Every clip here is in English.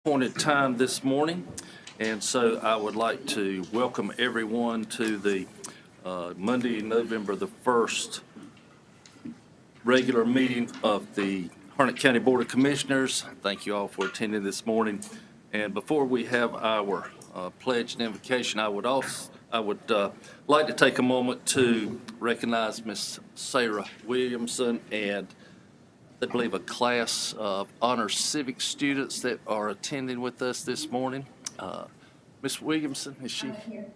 Appointed time this morning, and so I would like to welcome everyone to the Monday, November the 1st regular meeting of the Harnett County Board of Commissioners. Thank you all for attending this morning. And before we have our pledge and invocation, I would like to take a moment to recognize Miss Sarah Williamson and I believe a class of honor civic students that are attending with us this morning. Miss Williamson, is she? Here.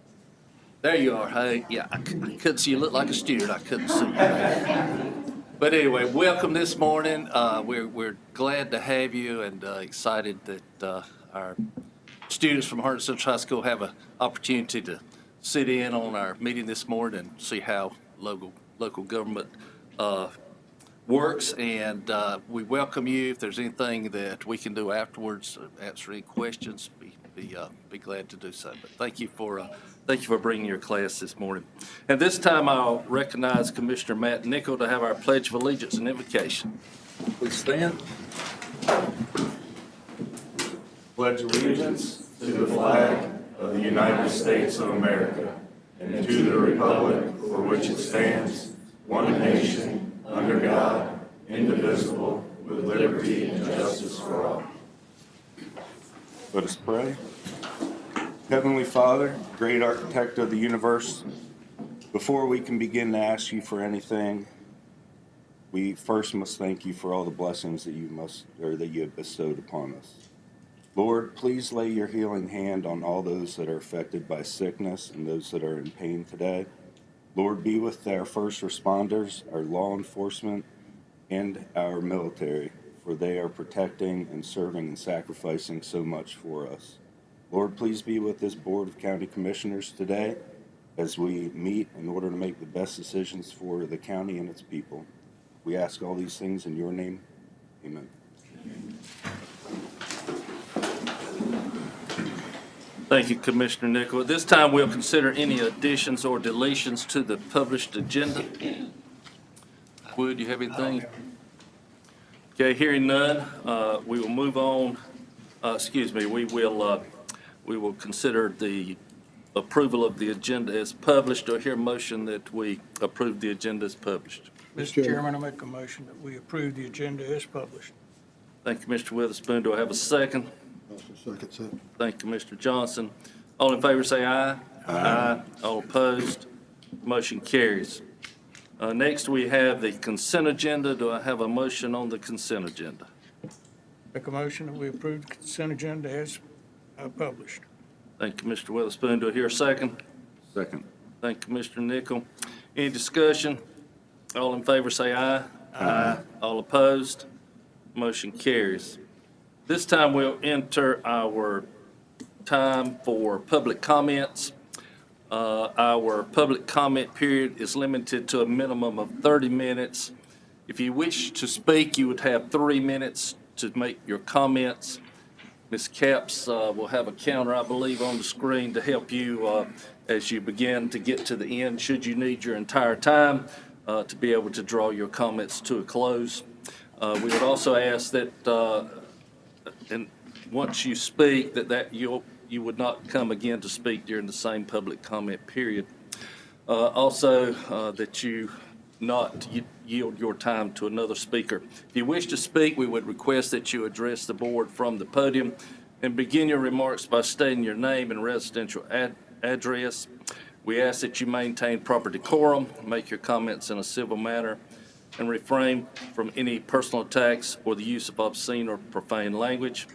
There you are. Hey, yeah, I couldn't see you. Look like a student. I couldn't see you. But anyway, welcome this morning. We're glad to have you and excited that our students from Harnett Central High School have an opportunity to sit in on our meeting this morning and see how local government works, and we welcome you. If there's anything that we can do afterwards, answer any questions, be glad to do so. But thank you for bringing your class this morning. And this time I'll recognize Commissioner Matt Nickel to have our Pledge of Allegiance and invocation. Please stand. Pledge allegiance to the flag of the United States of America and to the republic for which it stands, one nation, under God, indivisible, with liberty and justice for all. Let us pray. Heavenly Father, great architect of the universe, before we can begin to ask you for anything, we first must thank you for all the blessings that you have bestowed upon us. Lord, please lay your healing hand on all those that are affected by sickness and those that are in pain today. Lord, be with our first responders, our law enforcement, and our military, for they are protecting and serving and sacrificing so much for us. Lord, please be with this Board of County Commissioners today as we meet in order to make the best decisions for the county and its people. We ask all these things in your name. Amen. Thank you, Commissioner Nickel. At this time, we'll consider any additions or deletions to the published agenda. Wood, you have anything? Okay, hearing none, we will move on. We will consider the approval of the agenda as published. Do I hear a motion that we approve the agenda as published? Mr. Chairman, I make a motion that we approve the agenda as published. Thank you, Mr. Witherspoon. Do I have a second? Second, sir. Thank you, Mr. Johnson. All in favor say aye. Aye. All opposed? Motion carries. Next, we have the consent agenda. Do I have a motion on the consent agenda? Make a motion that we approve the consent agenda as published. Thank you, Mr. Witherspoon. Do I hear a second? Second. Thank you, Mr. Nickel. Any discussion? All in favor say aye. Aye. All opposed? Motion carries. This time we'll enter our time for public comments. Our public comment period is limited to a minimum of 30 minutes. If you wish to speak, you would have 3 minutes to make your comments. Ms. Capps will have a counter, I believe, on the screen to help you as you begin to get to the end, should you need your entire time to be able to draw your comments to a close. We would also ask that and once you speak, that you would not come again to speak during the same public comment period. Also, that you not yield your time to another speaker. If you wish to speak, we would request that you address the board from the podium and begin your remarks by stating your name and residential address. We ask that you maintain proper decorum, make your comments in a civil manner, and refrain from any personal attacks or the use of obscene or profane language.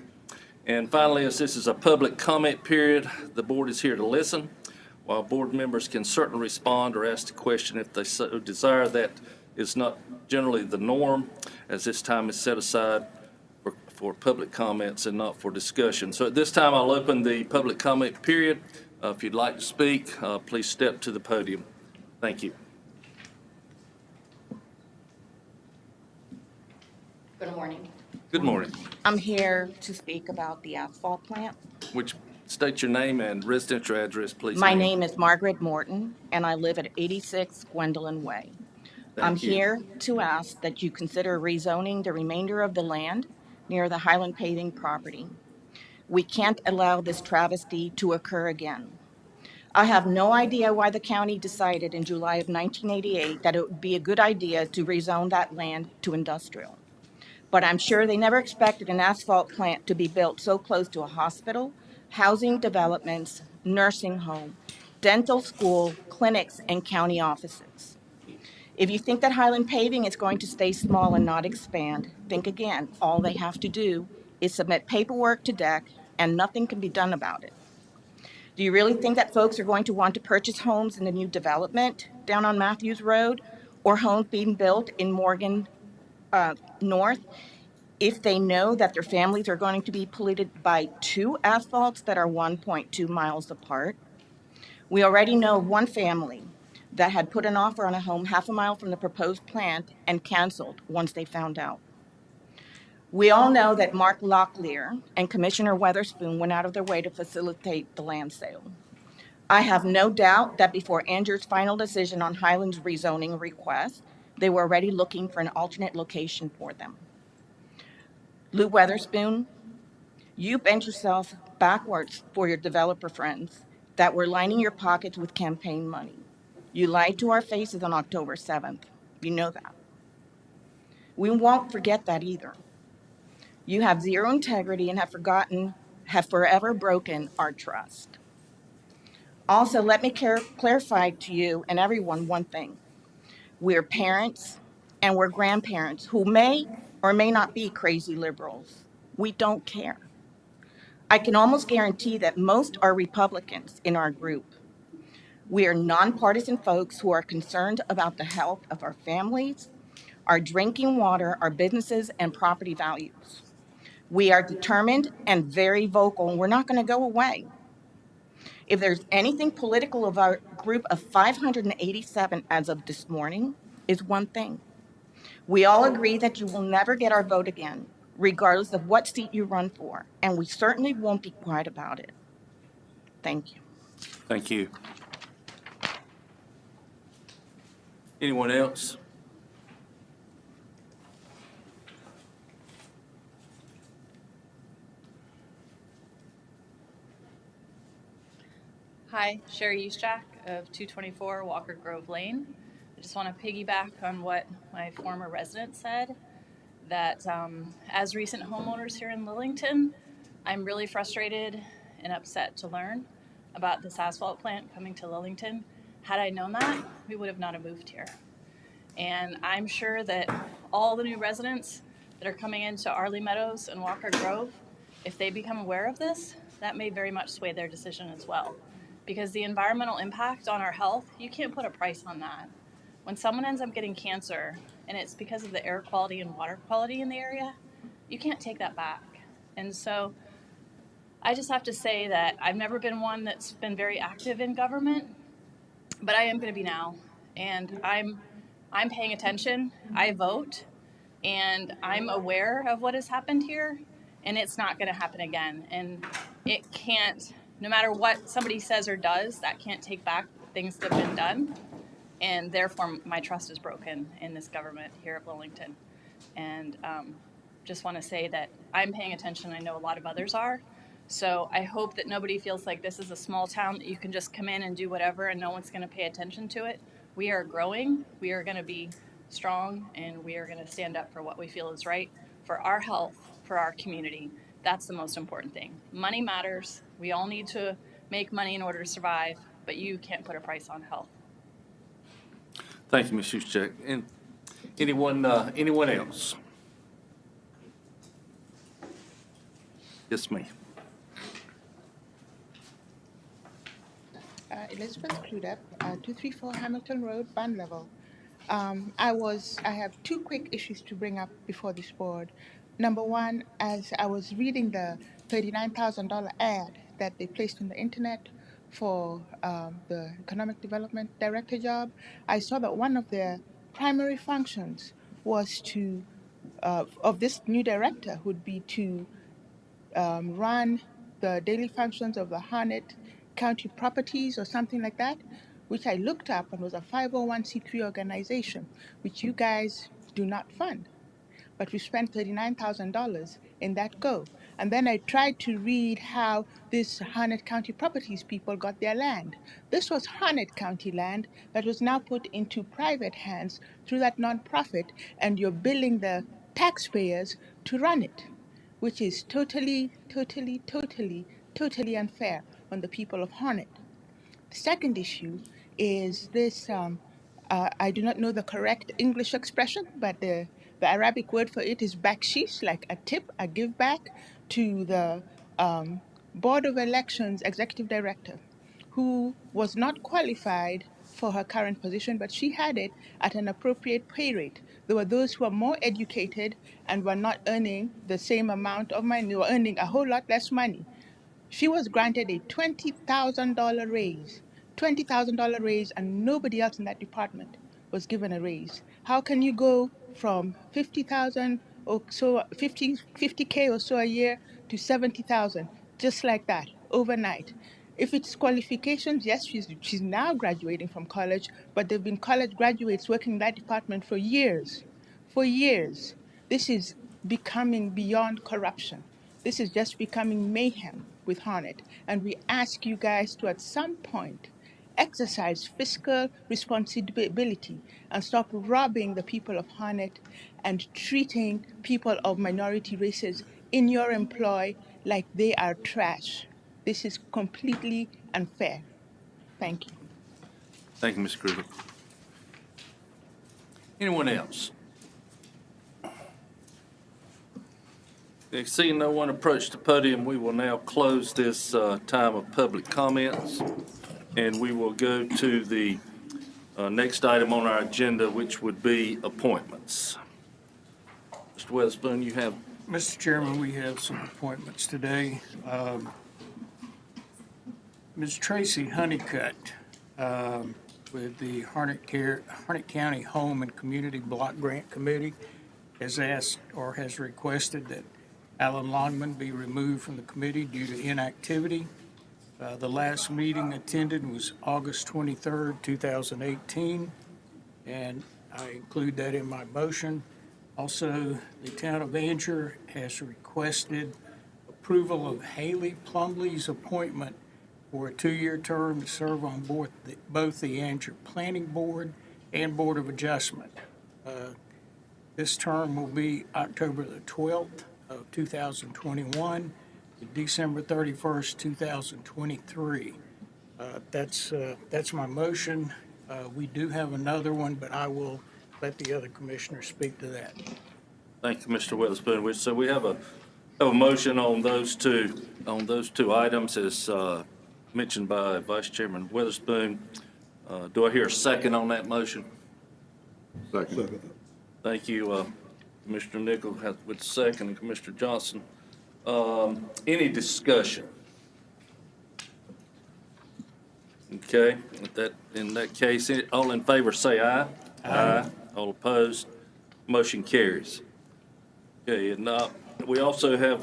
And finally, as this is a public comment period, the board is here to listen. While board members can certainly respond or ask a question if they so desire, that is not generally the norm, as this time is set aside for public comments and not for discussion. So at this time, I'll open the public comment period. If you'd like to speak, please step to the podium. Thank you. Good morning. Good morning. I'm here to speak about the asphalt plant. Which state your name and residential address, please. My name is Margaret Morton, and I live at 86 Gwendolyn Way. I'm here to ask that you consider rezoning the remainder of the land near the Highland Paving property. We can't allow this travesty to occur again. I have no idea why the county decided in July of 1988 that it would be a good idea to rezone that land to industrial. But I'm sure they never expected an asphalt plant to be built so close to a hospital, housing developments, nursing home, dental school, clinics, and county offices. If you think that Highland Paving is going to stay small and not expand, think again. All they have to do is submit paperwork to DEC and nothing can be done about it. Do you really think that folks are going to want to purchase homes in the new development down on Matthews Road or homes being built in Morgan North if they know that their families are going to be polluted by two asphalts that are 1.2 miles apart? We already know of one family that had put an offer on a home half a mile from the proposed plant and canceled once they found out. We all know that Mark Locklear and Commissioner Weatherspoon went out of their way to facilitate the land sale. I have no doubt that before Andrew's final decision on Highland's rezoning request, they were already looking for an alternate location for them. Lou Weatherspoon, you bent yourself backwards for your developer friends that were lining your pockets with campaign money. You lied to our faces on October 7th. You know that. We won't forget that either. You have zero integrity and have forever broken our trust. Also, let me clarify to you and everyone one thing. We're parents and we're grandparents who may or may not be crazy liberals. We don't care. I can almost guarantee that most are Republicans in our group. We are nonpartisan folks who are concerned about the health of our families, our drinking water, our businesses, and property values. We are determined and very vocal, and we're not going to go away. If there's anything political of our group of 587 as of this morning, is one thing. We all agree that you will never get our vote again, regardless of what seat you run for, and we certainly won't be quiet about it. Thank you. Thank you. Anyone else? Hi, Sherry Usjack of 224 Walker Grove Lane. I just want to piggyback on what my former resident said, that as recent homeowners here in Lillington, I'm really frustrated and upset to learn about this asphalt plant coming to Lillington. Had I known that, we would have not have moved here. And I'm sure that all the new residents that are coming into Arley Meadows and Walker Grove, if they become aware of this, that may very much sway their decision as well. Because the environmental impact on our health, you can't put a price on that. When someone ends up getting cancer and it's because of the air quality and water quality in the area, you can't take that back. And so I just have to say that I've never been one that's been very active in government, but I am going to be now. And I'm paying attention. I vote, and I'm aware of what has happened here, and it's not going to happen again. And it can't, no matter what somebody says or does, that can't take back things that have been done. And therefore, my trust is broken in this government here at Lillington. And just want to say that I'm paying attention. I know a lot of others are. So I hope that nobody feels like this is a small town that you can just come in and do whatever and no one's going to pay attention to it. We are growing. We are going to be strong, and we are going to stand up for what we feel is right for our health, for our community. That's the most important thing. Money matters. We all need to make money in order to survive, but you can't put a price on health. Thank you, Ms. Huschek. And anyone else? Yes, ma'am. Elizabeth Crudup, 234 Hamilton Road, Band Level. I have two quick issues to bring up before this board. Number one, as I was reading the $39,000 ad that they placed on the internet for the Economic Development Director job, I saw that one of their primary functions was of this new director would be to run the daily functions of the Harnett County Properties or something like that, which I looked up and was a 501c3 organization, which you guys do not fund. But we spent $39,000 in that go. And then I tried to read how this Harnett County Properties people got their land. This was Harnett County land that was now put into private hands through that nonprofit, and you're billing the taxpayers to run it, which is totally, totally, totally, totally unfair on the people of Harnett. The second issue is this. I do not know the correct English expression, but the Arabic word for it is bakshish, like a tip, a give back to the Board of Elections executive director, who was not qualified for her current position, but she had it at an appropriate pay rate. There were those who were more educated and were not earning the same amount of money, they were earning a whole lot less money. She was granted a $20,000 raise, $20,000 raise, and nobody else in that department was given a raise. How can you go from 50,000 or so, 50K or so a year to 70,000 just like that overnight? If it's qualifications, yes, she's now graduating from college, but there've been college graduates working in that department for years. For years. This is becoming beyond corruption. This is just becoming mayhem with Harnett. And we ask you guys to, at some point, exercise fiscal responsibility and stop robbing the people of Harnett and treating people of minority races in your employ like they are trash. This is completely unfair. Thank you. Thank you, Ms. Kruger. Anyone else? Seeing no one approach the podium, we will now close this time of public comments, and we will go to the next item on our agenda, which would be appointments. Mr. Weatherspoon, you have. Mr. Chairman, we have some appointments today. Ms. Tracy Honeycutt with the Harnett County Home and Community Block Grant Committee has asked or has requested that Alan Longman be removed from the committee due to inactivity. The last meeting attended was August 23rd, 2018, and I include that in my motion. Also, the town of Angier has requested approval of Haley Plumley's appointment for a 2-year term to serve on both the Angier Planning Board and Board of Adjustment. This term will be October the 12th of 2021 to December 31st, 2023. That's my motion. We do have another one, but I will let the other commissioners speak to that. Thank you, Mr. Weatherspoon. So we have a motion on those two items as mentioned by Vice Chairman Weatherspoon. Do I hear a second on that motion? Second. Thank you, Commissioner Nichol with the second, and Commissioner Johnson. Any discussion? Okay, in that case, all in favor say aye. Aye. All opposed, motion carries. Okay, and we also have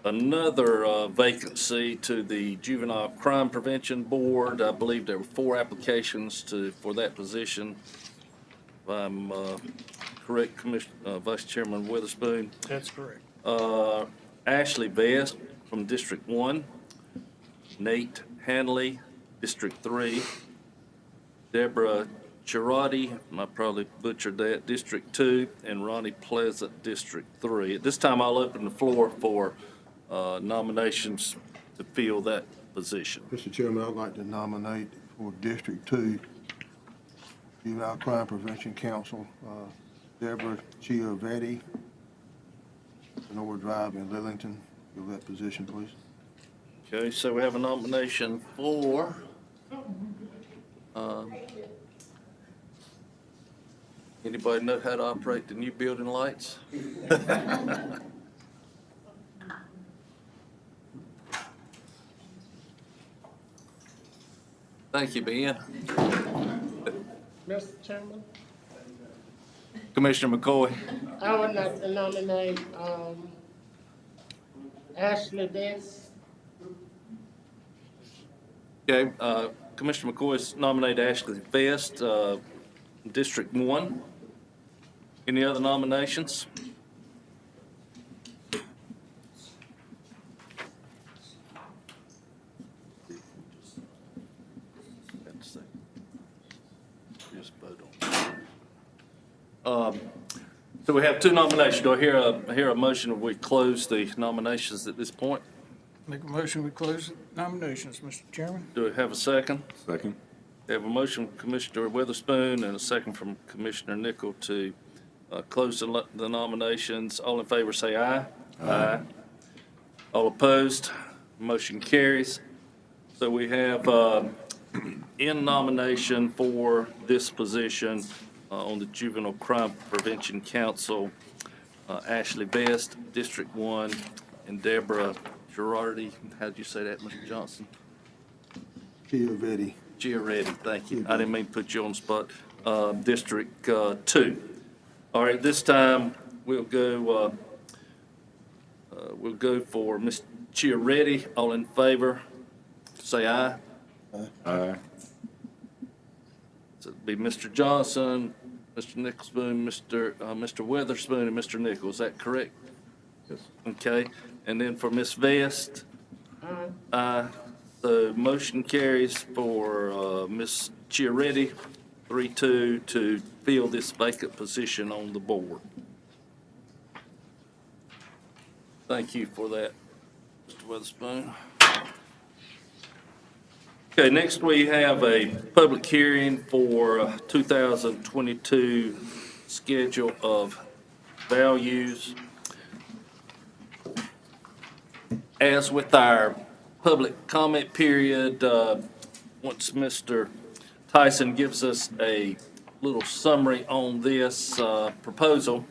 another vacancy to the Juvenile Crime Prevention Board. I believe there were 4 applications for that position. If I'm correct, Vice Chairman Witherspoon. That's correct. Ashley Vest from District 1, Nate Hanley, District 3, Deborah Girardi, I probably butchered that, District 2, and Ronnie Pleasant, District 3. At this time, I'll open the floor for nominations to fill that position. Mr. Chairman, I'd like to nominate for District 2, Juvenile Crime Prevention Council, Deborah Chiavetti, Norwood Drive in Lillington. Fill that position, please. Okay, so we have a nomination for anybody know how to operate the new building lights? Thank you, Ben. Mr. Chairman, Commissioner McCoy. I would like to nominate Ashley Best. Okay, Commissioner McCoy's nominated Ashley Vest, District 1. Any other nominations? So we have two nominations. Do I hear a motion that we close the nominations at this point? Make a motion, we close nominations, Mr. Chairman. Do we have a second? Second. We have a motion from Commissioner Witherspoon and a second from Commissioner Nickel to close the nominations. All in favor say aye. Aye. All opposed? Motion carries. So we have in nomination for this position on the Juvenile Crime Prevention Council, Ashley Best, District 1, and Deborah Girardi. How'd you say that, Mr. Johnson? Chiavetti. Giaretti, thank you. I didn't mean to put you on the spot. District 2. All right, this time we'll go for Ms. Giaretti. All in favor, say aye. Aye. So it'd be Mr. Johnson, Mr. Nicholspoon, Mr. Witherspoon, and Mr. Nichols. Is that correct? Yes. Okay. And then for Ms. Vest? Aye. The motion carries for Ms. Chiaretti, 3-2, to fill this vacant position on the board. Thank you for that, Mr. Witherspoon. Okay, next we have a public hearing for 2022 schedule of values. As with our public comment period, once Mr. Tyson gives us a little summary on this proposal,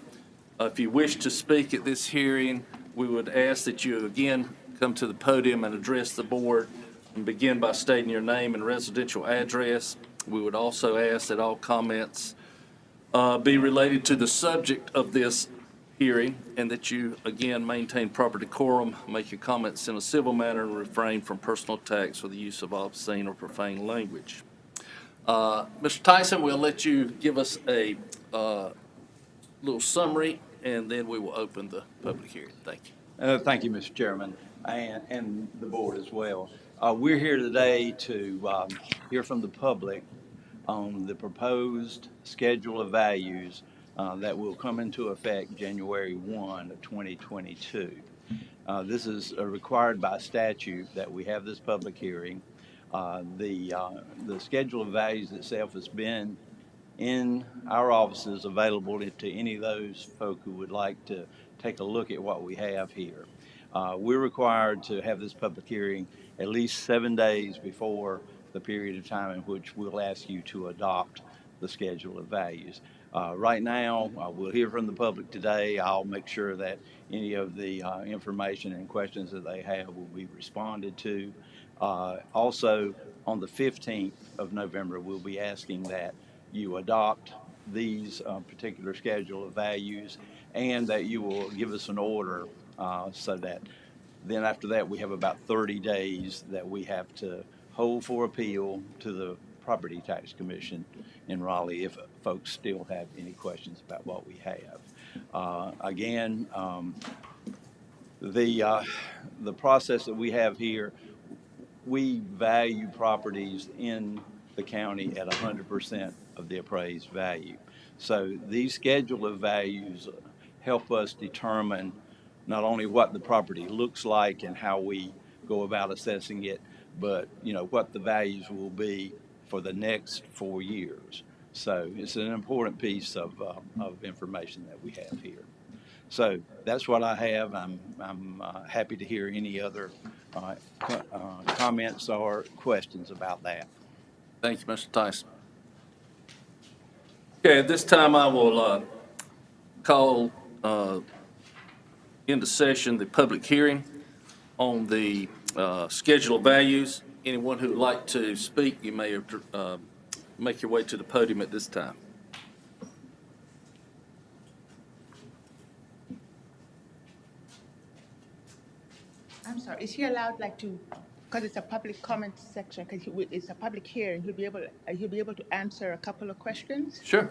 if you wish to speak at this hearing, we would ask that you again come to the podium and address the board and begin by stating your name and residential address. We would also ask that all comments be related to the subject of this hearing, and that you, again, maintain proper decorum, make your comments in a civil manner, and refrain from personal attacks or the use of obscene or profane language. Mr. Tyson, we'll let you give us a little summary, and then we will open the public hearing. Thank you. Thank you, Mr. Chairman, and the board as well. We're here today to hear from the public on the proposed schedule of values that will come into effect January 1 of 2022. This is required by statute that we have this public hearing. The schedule of values itself has been in our offices, available to any of those folk who would like to take a look at what we have here. We're required to have this public hearing at least 7 days before the period of time in which we'll ask you to adopt the schedule of values. Right now, we'll hear from the public today. I'll make sure that any of the information and questions that they have will be responded to. Also, on the 15th of November, we'll be asking that you adopt these particular schedule of values, and that you will give us an order so that then after that we have about 30 days that we have to hold for appeal to the Property Tax Commission in Raleigh if folks still have any questions about what we have. Again, the process that we have here, we value properties in the county at 100% of the appraised value. So these schedule of values help us determine not only what the property looks like and how we go about assessing it, but what the values will be for the next 4 years. So it's an important piece of information that we have here. So that's what I have. I'm happy to hear any other comments or questions about that. Thank you, Mr. Tyson. Okay, at this time I will call into session the public hearing on the schedule of values. Anyone who would like to speak, you may make your way to the podium at this time. I'm sorry, is he allowed because it's a public comment section, because it's a public hearing, he'll be able to answer a couple of questions? Sure.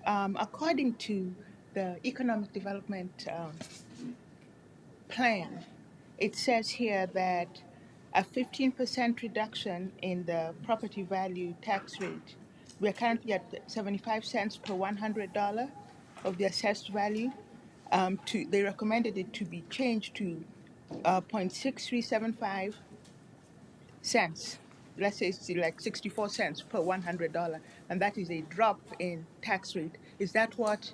According to the economic development plan, it says here that a 15% reduction in the property value tax rate. We're currently at 75 cents per $100. of the assessed value. They recommended it to be changed to 0.6375 cents. Let's say it's like 64 cents per $100, and that is a drop in tax rate. Is that what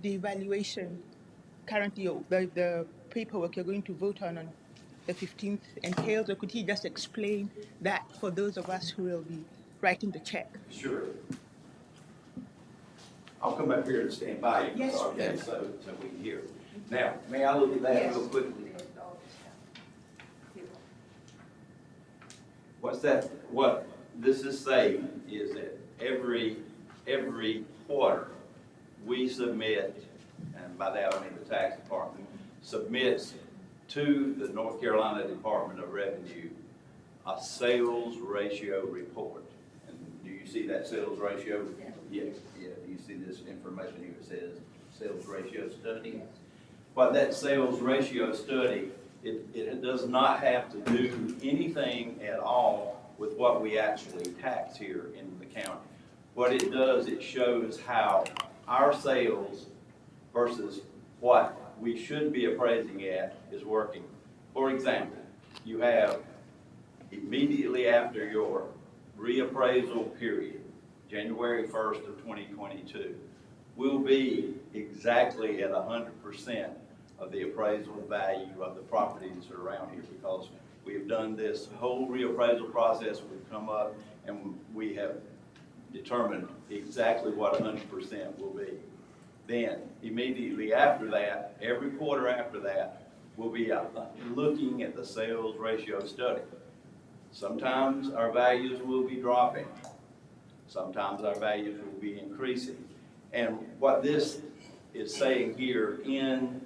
the evaluation currently, the paperwork you're going to vote on the 15th entails, or could he just explain that for those of us who will be writing the check? Sure. I'll come up here and stand by you. Yes, Okay, please. so we can hear. Now, may I look at that real quickly? What's that, what this is saying is that every quarter, we submit, and by that I mean the tax department, submits to the North Carolina Department of Revenue a sales ratio report. And do you see that sales ratio? Yeah. Do you see this information here? It says sales ratio study. What that sales ratio study, it does not have to do anything at all with what we actually tax here in the county. What it does, it shows how our sales versus what we should be appraising at is working. For example, you have immediately after your reappraisal period, January 1st of 2022, will be exactly at 100% of the appraisal value of the properties around here, because we have done this whole reappraisal process. We've come up and we have determined exactly what 100% will be. Then immediately after that, every quarter after that, we'll be looking at the sales ratio study. Sometimes our values will be dropping. Sometimes our values will be increasing. And what this is saying here in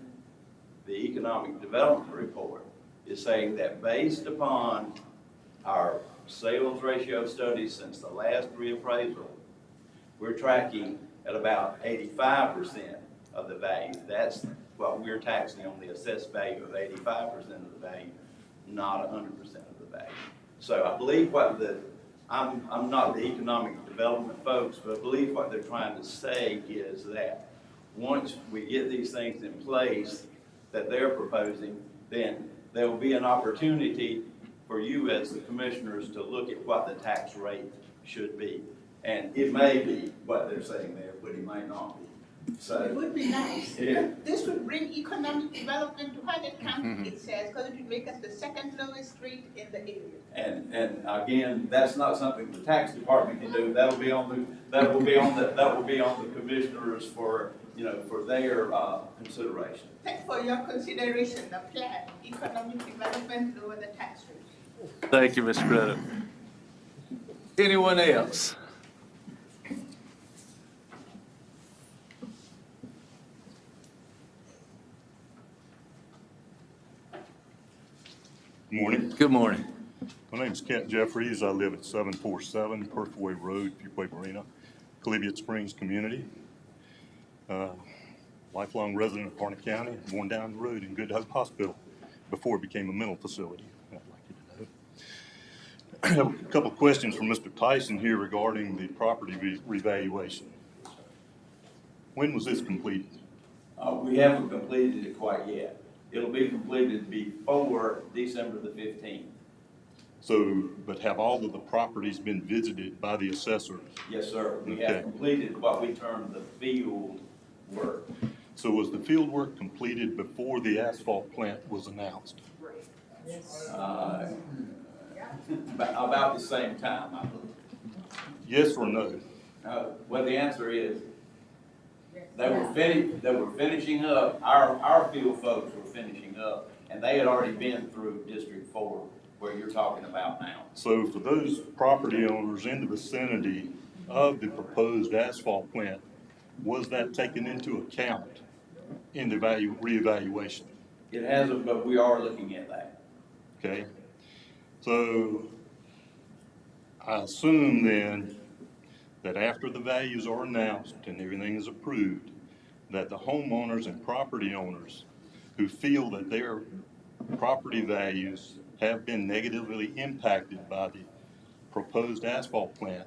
the economic development report is saying that based upon our sales ratio studies since the last reappraisal, we're tracking at about 85% of the value. That's what we're taxing on, the assessed value of 85% of the value, not 100% of the value. So I believe what I'm not the economic development folks, but I believe what they're trying to say is that once we get these things in place that they're proposing, then there will be an opportunity for you as the commissioners to look at what the tax rate should be. And it may be what they're saying there, but it might not be. So It would be nice. Yeah. This would bring economic development to Harnett County, it says, because it would make us the second lowest rate in the area. And again, that's not something the tax department can do. That will be on the commissioners for, for their consideration. Thanks for your consideration, the plan, economic development, lower the tax rate. Thank you, Mr. Credit. Anyone else? Morning. Good morning. My name's Kent Jeffries. I live at 747 Perthway Road, Fuquay Marina, Collegiate Springs community. Lifelong resident of Harnett County, born down the road in Good Hope Hospital before it became a mental facility. I'd like you to know. I have a couple of questions from Mr. Tyson here regarding the property revaluation. When was this completed? We haven't completed it quite yet. It'll be completed before December the 15th. So, but have all of the properties been visited by the assessor? Yes, sir. We Okay. have completed what we term the field work. So was the field work completed before the asphalt plant was announced? About the same time, I believe. Yes or no? Well, the answer is, they were finishing up, our field folks were finishing up, and they had already been through District 4, where you're talking about now. So for those property owners in the vicinity of the proposed asphalt plant, was that taken into account in the reevaluation? It hasn't, but we are looking at that. Okay. So I assume then that after the values are announced and everything is approved, that the homeowners and property owners who feel that their property values have been negatively impacted by the proposed asphalt plant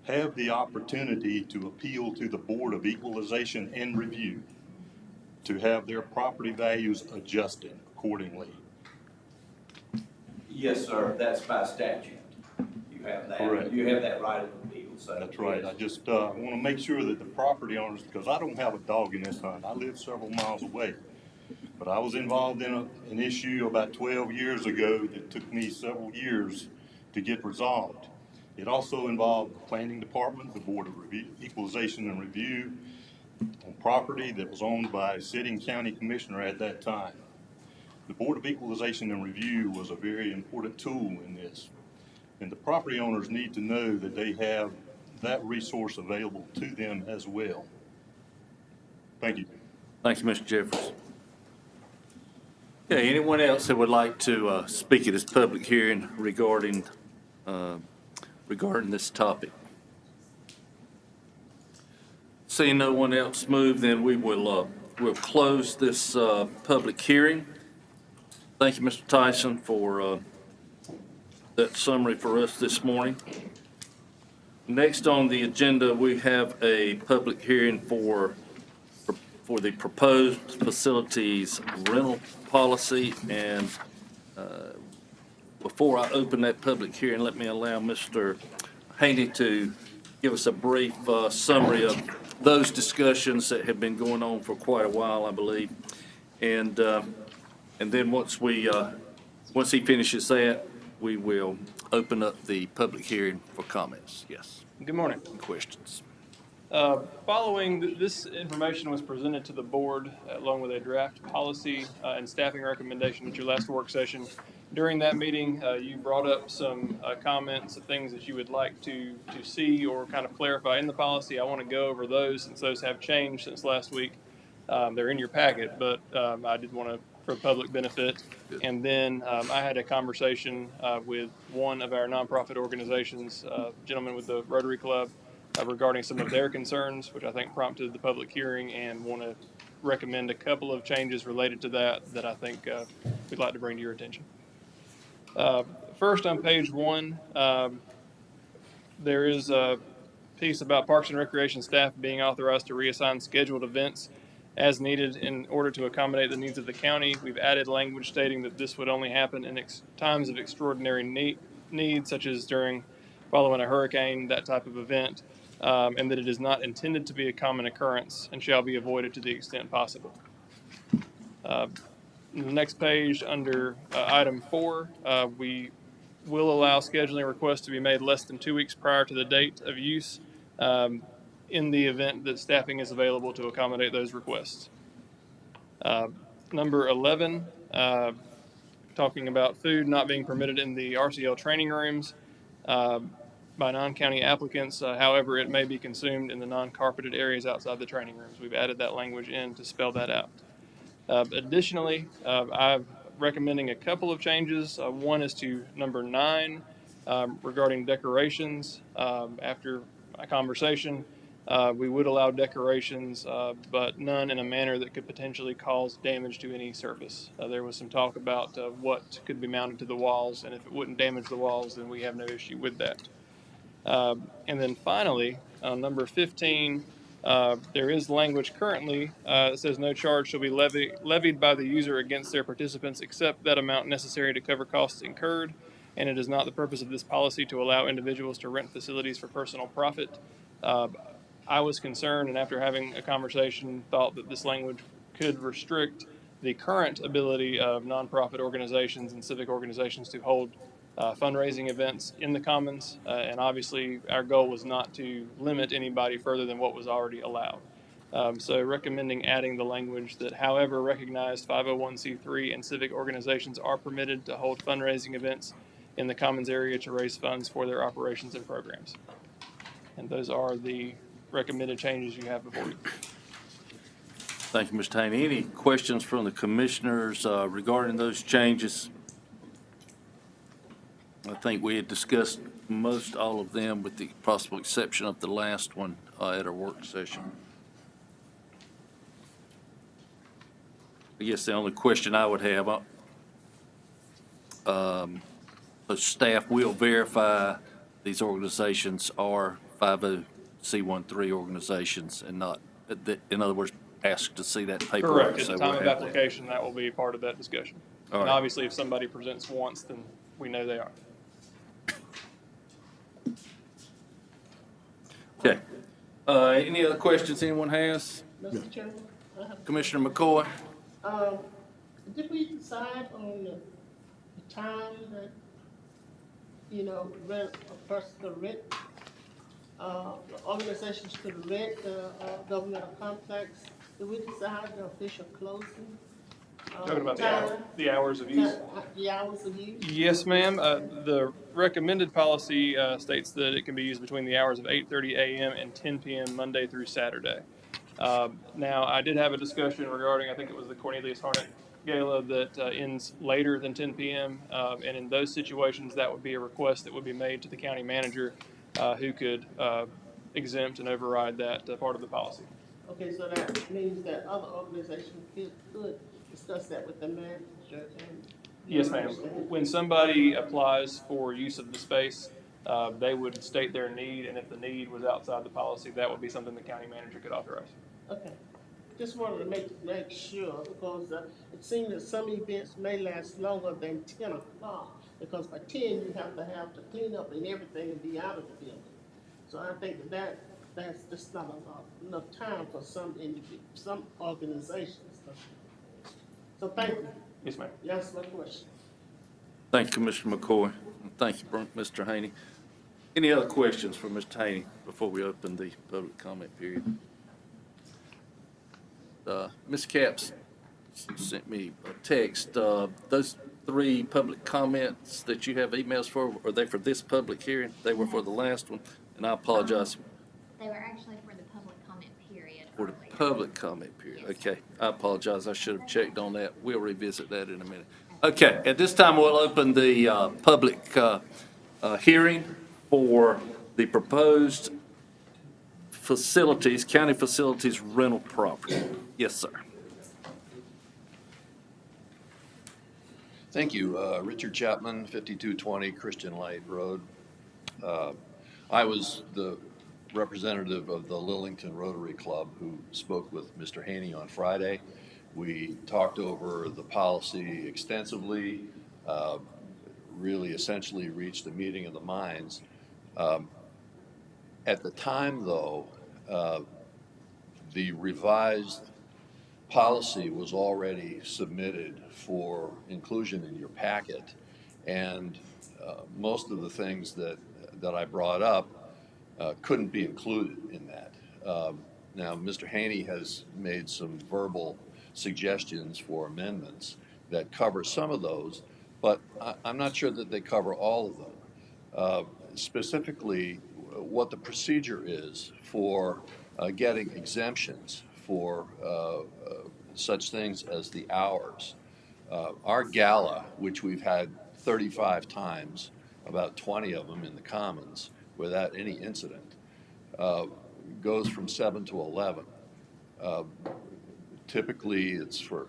have the opportunity to appeal to the Board of Equalization and Review to have their property values adjusted accordingly. Yes, sir, that's by statute. You have that. Correct. You have that right of appeal, so. That's right. yes. I just want to make sure that the property owners, because I don't have a dog in this hunt. I live several miles away. But I was involved in an issue about 12 years ago that took me several years to get resolved. It also involved the Planning Department, the Board of Equalization and Review, on property that was owned by a sitting county commissioner at that time. The Board of Equalization and Review was a very important tool in this. And the property owners need to know that they have that resource available to them as well. Thank you. Thank you, Mr. Jeffers. Okay, anyone else that would like to speak at this public hearing regarding this topic? Seeing no one else move, then we will we'll close this public hearing. Thank you, Mr. Tyson, for that summary for us this morning. Next on the agenda, we have a public hearing for the proposed facilities rental policy. And before I open that public hearing, let me allow Mr. Haney to give us a brief summary of those discussions that have been going on for quite a while, I believe. And then once he finishes that, we will open up the public hearing for comments. Yes. Good morning. And questions. Following this information was presented to the board along with a draft policy and staffing recommendation at your last work session. During that meeting, you brought up some comments of things that you would like to see or kind of clarify in the policy. I want to go over those since those have changed since last week. They're in your packet, but I did want to, for public benefit. And then I had a conversation with one of our nonprofit organizations, a gentleman with the Rotary Club, regarding some of their concerns, which I think prompted the public hearing, and want to recommend a couple of changes related to that I think we'd like to bring to your attention. First, on page 1, there is a piece about Parks and Recreation staff being authorized to reassign scheduled events as needed in order to accommodate the needs of the county. We've added language stating that this would only happen in times of extraordinary need, such as following a hurricane, that type of event, and that it is not intended to be a common occurrence and shall be avoided to the extent possible. The next page, under item 4, we will allow scheduling requests to be made less than 2 weeks prior to the date of use in the event that staffing is available to accommodate those requests. Number 11, talking about food not being permitted in the RCL training rooms by non-county applicants. However, it may be consumed in the non-carpeted areas outside the training rooms. We've added that language in to spell that out. Additionally, I'm recommending a couple of changes. One is to number 9 regarding decorations. After a conversation, we would allow decorations, but none in a manner that could potentially cause damage to any surface. There was some talk about what could be mounted to the walls, and if it wouldn't damage the walls, then we have no issue with that. And then finally, number 15, there is language currently that says no charge shall be levied by the user against their participants except that amount necessary to cover costs incurred, and it is not the purpose of this policy to allow individuals to rent facilities for personal profit. I was concerned, and after having a conversation, thought that this language could restrict the current ability of nonprofit organizations and civic organizations to hold fundraising events in the commons, and obviously our goal was not to limit anybody further than what was already allowed. So recommending adding the language that however recognized 501c3 and civic organizations are permitted to hold fundraising events in the commons area to raise funds for their operations and programs. And those are the recommended changes you have before you. Thank you, Mr. Haney. Any questions from the commissioners regarding those changes? I think we had discussed most all of them with the possible exception of the last one at our work session. I guess the only question I would have, the staff will verify these organizations are 50C13 organizations and not, in other words, ask to see that paperwork. Correct. At so the we'll time of have that. application, that will be part of that discussion. All And right. obviously, if somebody presents once, then we know they are. Okay. Any other questions anyone has? Mr. Chairman, I have, Commissioner McCoy? did we decide on the time that, rent, a person could rent, organizations could rent the governmental complex? Did we decide the official closing? Talking about time? the hours of use? The hours of use? Yes, ma'am. The recommended policy states that it can be used between the hours of 8:30 a.m. and 10 p.m. Monday through Saturday. Now, I did have a discussion regarding, I think it was the Cornelius Harnett Gala that ends later than 10 p.m. And in those situations, that would be a request that would be made to the county manager, who could exempt and override that part of the policy. Okay, so that means that other organizations could discuss that with the manager and. Yes, ma'am. When somebody applies for use of the space, they would state their need, and if the need was outside the policy, that would be something the county manager could authorize. Okay, just wanted to make sure, because it seems that some events may last longer than 10 o'clock, because by 10, you have to clean up and everything and be out of the building. So I think that's just not enough time for some organizations. So thank you. Yes, ma'am. You answered my question. Thank you, Commissioner McCoy. And thank you, Mr. Haney. Any other questions for Mr. Haney before we open the public comment period? Ms. Capps sent me a text. Those 3 public comments that you have emails for, are they for this public hearing? They were for the last one, and I apologize. They were actually for the public comment period. For the earlier. public comment period, Yes. okay. I apologize, I should have checked on that. We'll revisit that in a minute. Okay, at this time, we'll open the public hearing for the proposed facilities, county facilities rental property. Yes, sir. Thank you. Richard Chapman, 5220 Christian Light Road. I was the representative of the Lillington Rotary Club who spoke with Mr. Haney on Friday. We talked over the policy extensively, really essentially reached a meeting of the minds. At the time, though, the revised policy was already submitted for inclusion in your packet, and most of the things that I brought up couldn't be included in that. Now, Mr. Haney has made some verbal suggestions for amendments that cover some of those, but I'm not sure that they cover all of them. Specifically, what the procedure is for getting exemptions for such things as the hours. Our gala, which we've had 35 times, about 20 of them in the Commons without any incident, goes from 7 to 11. Typically, it's for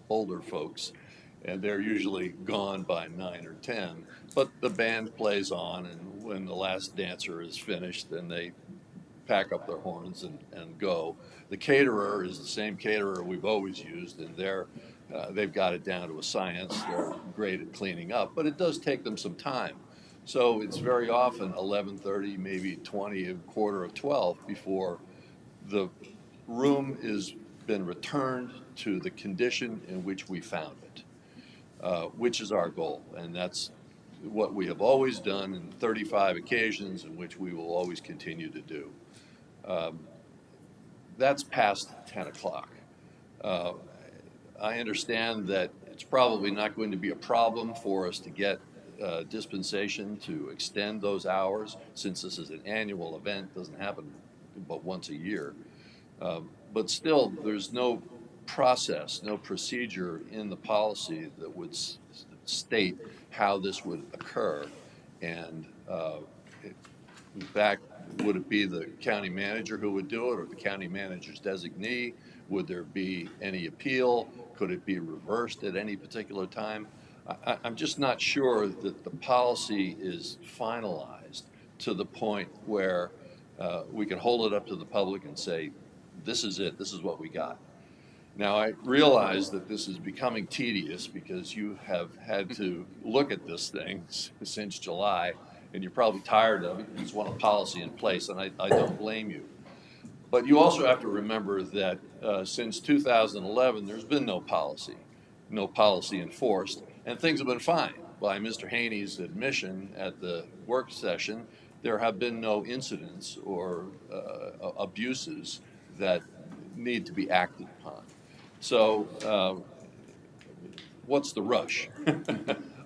older folks, and they're usually gone by 9 or 10, but the band plays on, and when the last dancer is finished, then they pack up their horns and go. The caterer is the same caterer we've always used, and they've got it down to a science. They're great at cleaning up, but it does take them some time. So it's very often 11:30, maybe 20, a quarter of 12 before the room has been returned to the condition in which we found it, which is our goal. And that's what we have always done in 35 occasions, and which we will always continue to do. That's past 10 o'clock. I understand that it's probably not going to be a problem for us to get dispensation to extend those hours, since this is an annual event, doesn't happen but once a year. But still, there's no process, no procedure in the policy that would state how this would occur. And in fact, would it be the county manager who would do it, or the county manager's designee? Would there be any appeal? Could it be reversed at any particular time? I'm just not sure that the policy is finalized to the point where we can hold it up to the public and say, this is it, this is what we got. Now, I realize that this is becoming tedious because you have had to look at this thing since July, and you're probably tired of it. You just want a policy in place, and I don't blame you. But you also have to remember that since 2011, there's been no policy enforced, and things have been fine. By Mr. Haney's admission at the work session, there have been no incidents or abuses that need to be acted upon. So what's the rush?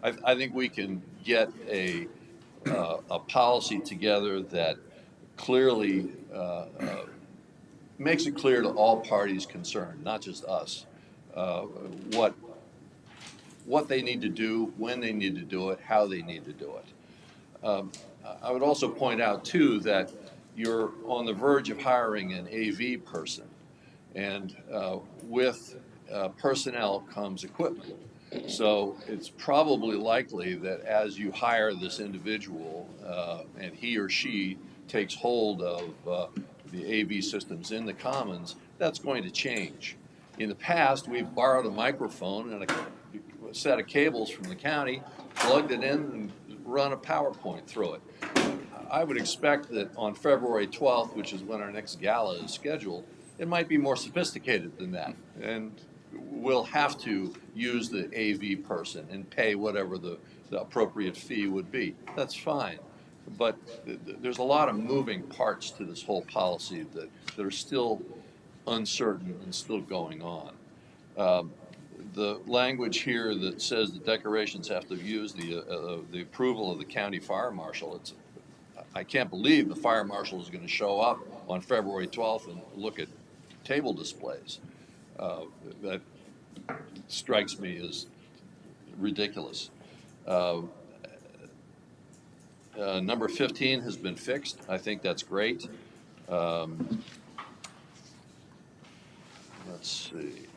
I think we can get a policy together that clearly makes it clear to all parties concerned, not just us, what they need to do, when they need to do it, how they need to do it. I would also point out too that you're on the verge of hiring an AV person, and with personnel comes equipment. So it's probably likely that as you hire this individual and he or she takes hold of the AV systems in the Commons, that's going to change. In the past, we've borrowed a microphone and a set of cables from the county, plugged it in, and run a PowerPoint through it. I would expect that on February 12th, which is when our next gala is scheduled, it might be more sophisticated than that. And we'll have to use the AV person and pay whatever the appropriate fee would be. That's fine. But there's a lot of moving parts to this whole policy that are still uncertain and still going on. The language here that says the decorations have to use the approval of the county fire marshal, I can't believe the fire marshal is going to show up on February 12th and look at table displays. That strikes me as ridiculous. Number 15 has been fixed. I think that's great. Let's see.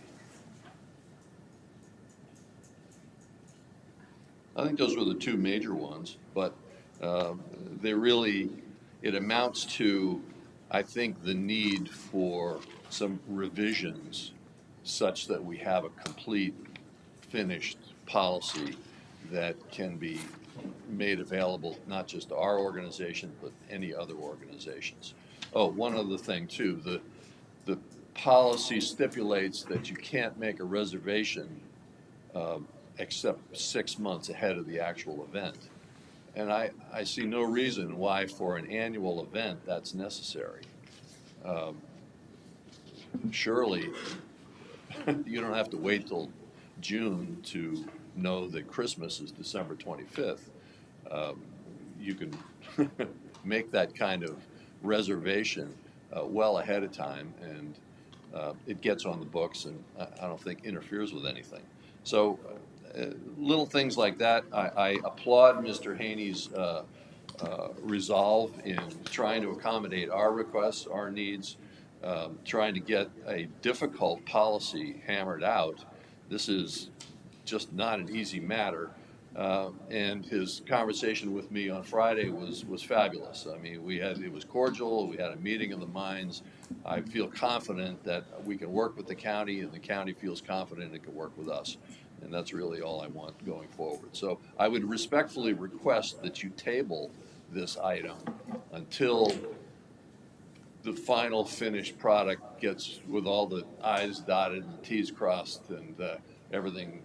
I think those were the two major ones, but it amounts to, I think, the need for some revisions such that we have a complete, finished policy that can be made available not just to our organization, but any other organizations. Oh, one other thing too, the policy stipulates that you can't make a reservation except 6 months ahead of the actual event. And I see no reason why for an annual event that's necessary. Surely you don't have to wait till June to know that Christmas is December 25th. You can make that kind of reservation well ahead of time, and it gets on the books, and I don't think interferes with anything. So little things like that. I applaud Mr. Haney's resolve in trying to accommodate our requests, our needs, trying to get a difficult policy hammered out. This is just not an easy matter. And his conversation with me on Friday was fabulous. I mean, it was cordial. We had a meeting of the minds. I feel confident that we can work with the county, and the county feels confident it can work with us. And that's really all I want going forward. So I would respectfully request that you table this item until the final finished product gets with all the I's dotted and T's crossed and everything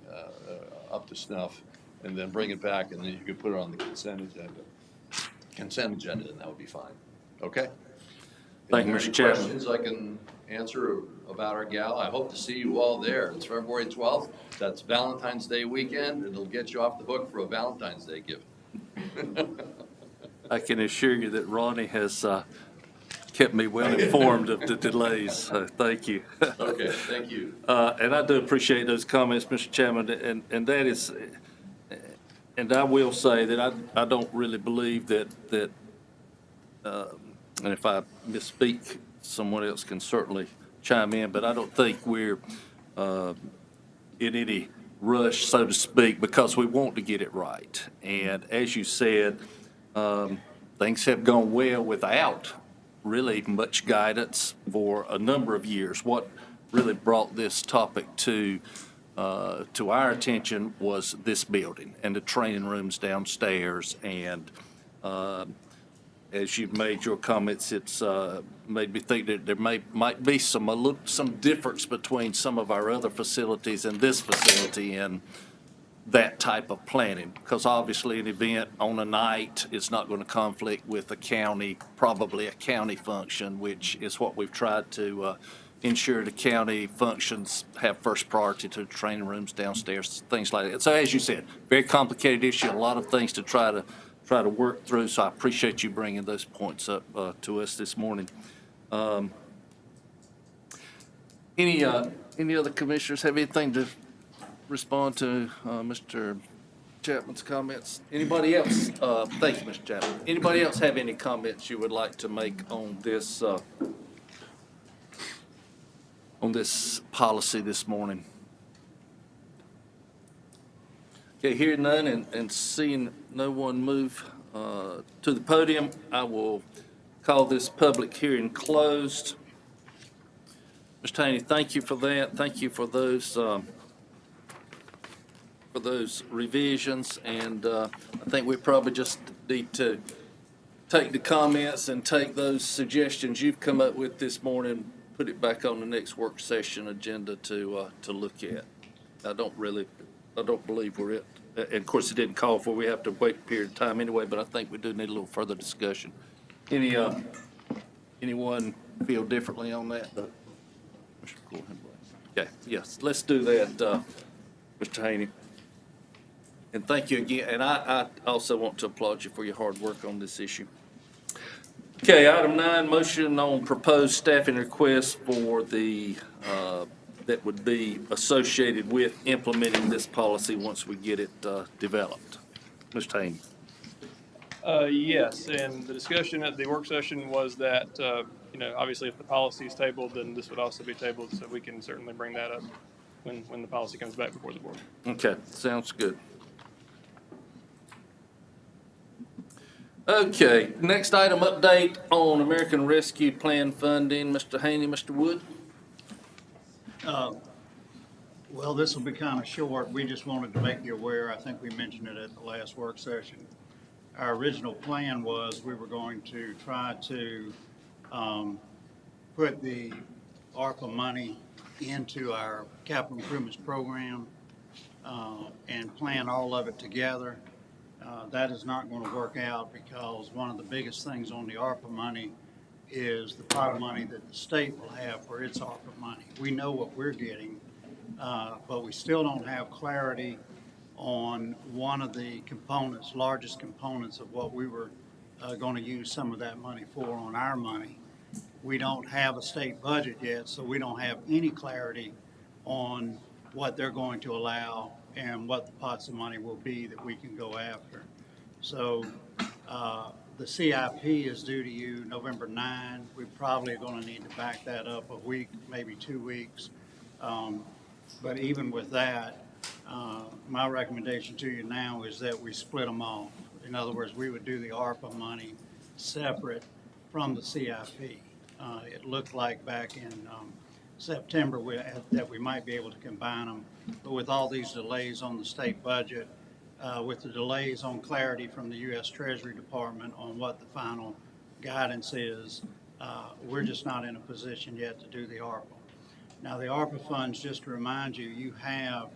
up to snuff, and then bring it back, and then you could put it on the consent agenda, and that would be fine. Okay? Thank you, Mr. Chairman. Questions I can answer about our gala? I hope to see you all there. It's February 12th. That's Valentine's Day weekend, and it'll get you off the hook for a Valentine's Day gift. I can assure you that Ronnie has kept me well informed of the delays, so thank you. Okay, thank you. And I do appreciate those comments, Mr. Chairman, and that is, and I will say that I don't really believe that, and if I misspeak, someone else can certainly chime in, but I don't think we're in any rush, so to speak, because we want to get it right. And as you said, things have gone well without really much guidance for a number of years. What really brought this topic to our attention was this building and the training rooms downstairs. And as you've made your comments, it's made me think that there might be some difference between some of our other facilities and this facility and that type of planning, because obviously an event on a night is not going to conflict with a county, probably a county function, which is what we've tried to ensure the county functions have first priority to the training rooms downstairs, things like that. So as you said, very complicated issue, a lot of things to try to work through. So I appreciate you bringing those points up to us this morning. Any other commissioners have anything to respond to Mr. Chapman's comments? Anybody else? Thank you, Mr. Chapman. Anybody else have any comments you would like to make on this policy this morning? Okay, hearing none and seeing no one move to the podium, I will call this public hearing closed. Mr. Haney, thank you for that. Thank you for those revisions, and I think we probably just need to take the comments and take those suggestions you've come up with this morning, put it back on the next work session agenda to look at. I don't believe we're and of course it didn't call for, we have to wait a period of time anyway, but I think we do need a little further discussion. Anyone feel differently on that? Okay, yes, let's do that, Mr. Haney. And thank you again, and I also want to applaud you for your hard work on this issue. Okay, item 9, motion on proposed staffing requests for the, that would be associated with implementing this policy once we get it developed. Mr. Haney. Yes, and the discussion at the work session was that, obviously if the policy is tabled, then this would also be tabled, so we can certainly bring that up when the policy comes back before the board. Okay, sounds good. Okay, next item, update on American Rescue Plan funding. Mr. Haney, Mr. Wood? Well, this will be kind of short. We just wanted to make you aware. I think we mentioned it at the last work session. Our original plan was we were going to try to put the ARPA money into our capital improvements program and plan all of it together. That is not going to work out because one of the biggest things on the ARPA money is the pot of money that the state will have for its ARPA money. We know what we're getting, but we still don't have clarity on one of the components, largest components of what we were going to use some of that money for on our money. We don't have a state budget yet, so we don't have any clarity on what they're going to allow and what the pots of money will be that we can go after. So the CIP is due to you November 9. We probably are going to need to back that up a week, maybe 2 weeks. But even with that, my recommendation to you now is that we split them off. In other words, we would do the ARPA money separate from the CIP. It looked like back in September that we might be able to combine them, but with all these delays on the state budget, with the delays on clarity from the U.S. Treasury Department on what the final guidance is, we're just not in a position yet to do the ARPA. Now, the ARPA funds, just to remind you, you have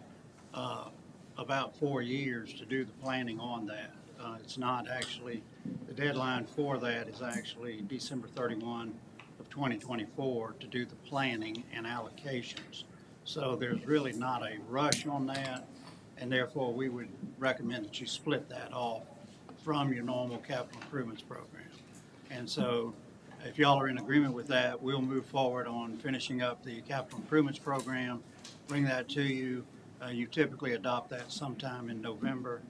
about 4 years to do the planning on that. It's not actually, the deadline for that is actually December 31 of 2024 to do the planning and allocations. So there's really not a rush on that, and therefore we would recommend that you split that off from your normal capital improvements program. And so if y'all are in agreement with that, we'll move forward on finishing up the capital improvements program, bring that to you. You typically adopt that sometime in November.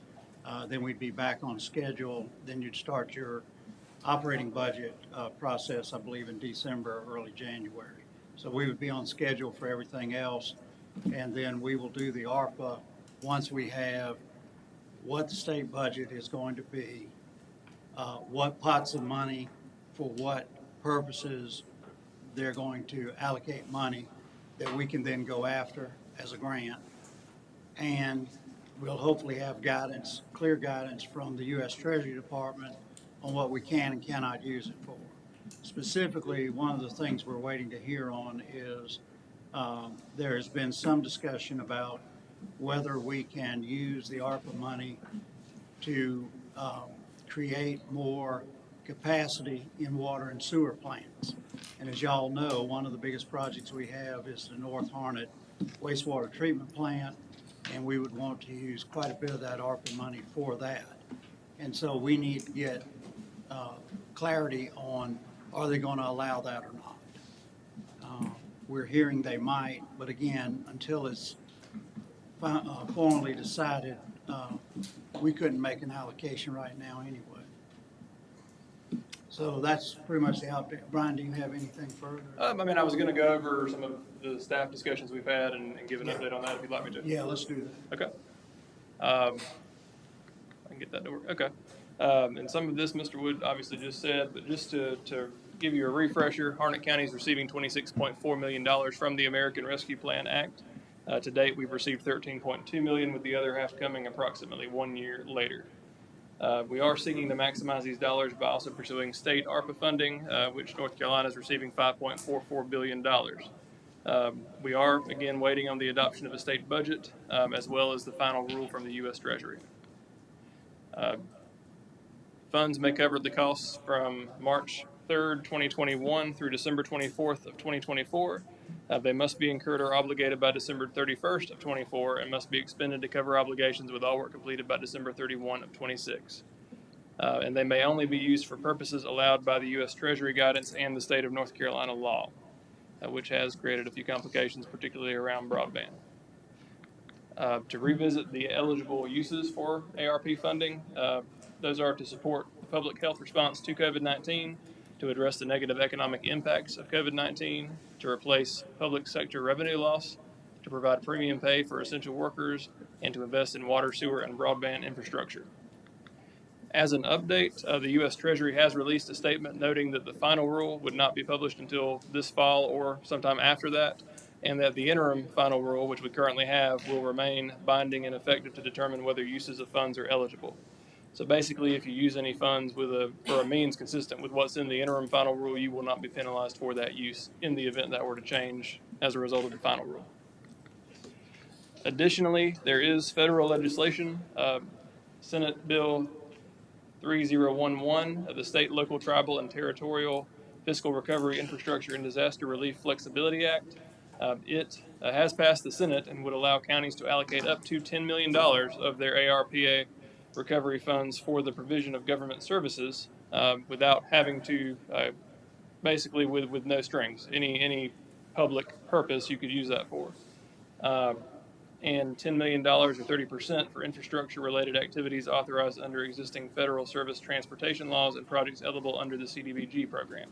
Then we'd be back on schedule. Then you'd start your operating budget process, I believe, in December or early January. So we would be on schedule for everything else. And then we will do the ARPA once we have what the state budget is going to be what pots of money for what purposes they're going to allocate money that we can then go after as a grant. And we'll hopefully have guidance, clear guidance from the U.S. Treasury Department on what we can and cannot use it for. Specifically, one of the things we're waiting to hear on is there has been some discussion about whether we can use the ARPA money to create more capacity in water and sewer plants. And as y'all know, one of the biggest projects we have is the North Harnett wastewater treatment plant, and we would want to use quite a bit of that ARPA money for that. And so we need to get clarity on, are they going to allow that or not? We're hearing they might, but again, until it's formally decided, we couldn't make an allocation right now anyway. So that's pretty much the update. Brian, do you have anything further? I mean, I was going to go over some of the staff discussions we've had and give an update on that if you'd like me to. Yeah, let's do that. Okay. I can get that to work. Okay. And some of this Mr. Wood obviously just said, but just to give you a refresher, Harnett County is receiving $26.4 million from the American Rescue Plan Act. To date, we've received $13.2 million, with the other half coming approximately 1 year later. We are seeking to maximize these dollars by also pursuing state ARPA funding, which North Carolina is receiving $5.44 billion. We are, again, waiting on the adoption of a state budget, as well as the final rule from the U.S. Treasury. Funds may cover the costs from March 3rd, 2021 through December 24th of 2024. They must be incurred or obligated by December 31st of 24 and must be expended to cover obligations with all work completed by December 31 of 26. And they may only be used for purposes allowed by the U.S. Treasury guidance and the state of North Carolina law, which has created a few complications, particularly around broadband. To revisit the eligible uses for ARP funding, those are to support the public health response to COVID-19, to address the negative economic impacts of COVID-19, to replace public sector revenue loss, to provide premium pay for essential workers, and to invest in water, sewer, and broadband infrastructure. As an update, the U.S. Treasury has released a statement noting that the final rule would not be published until this fall or sometime after that, and that the interim final rule, which we currently have, will remain binding and effective to determine whether uses of funds are eligible. So basically, if you use any funds for a means consistent with what's in the interim final rule, you will not be penalized for that use in the event that were to change as a result of the final rule. Additionally, there is federal legislation, Senate Bill 3011 of the State, Local, Tribal, and Territorial Fiscal Recovery, Infrastructure, and Disaster Relief Flexibility Act. It has passed the Senate and would allow counties to allocate up to $10 million of their ARPA recovery funds for the provision of government services without having to, basically with no strings. Any public purpose you could use that for. And $10 million or 30% for infrastructure-related activities authorized under existing federal service transportation laws and projects eligible under the CDBG program.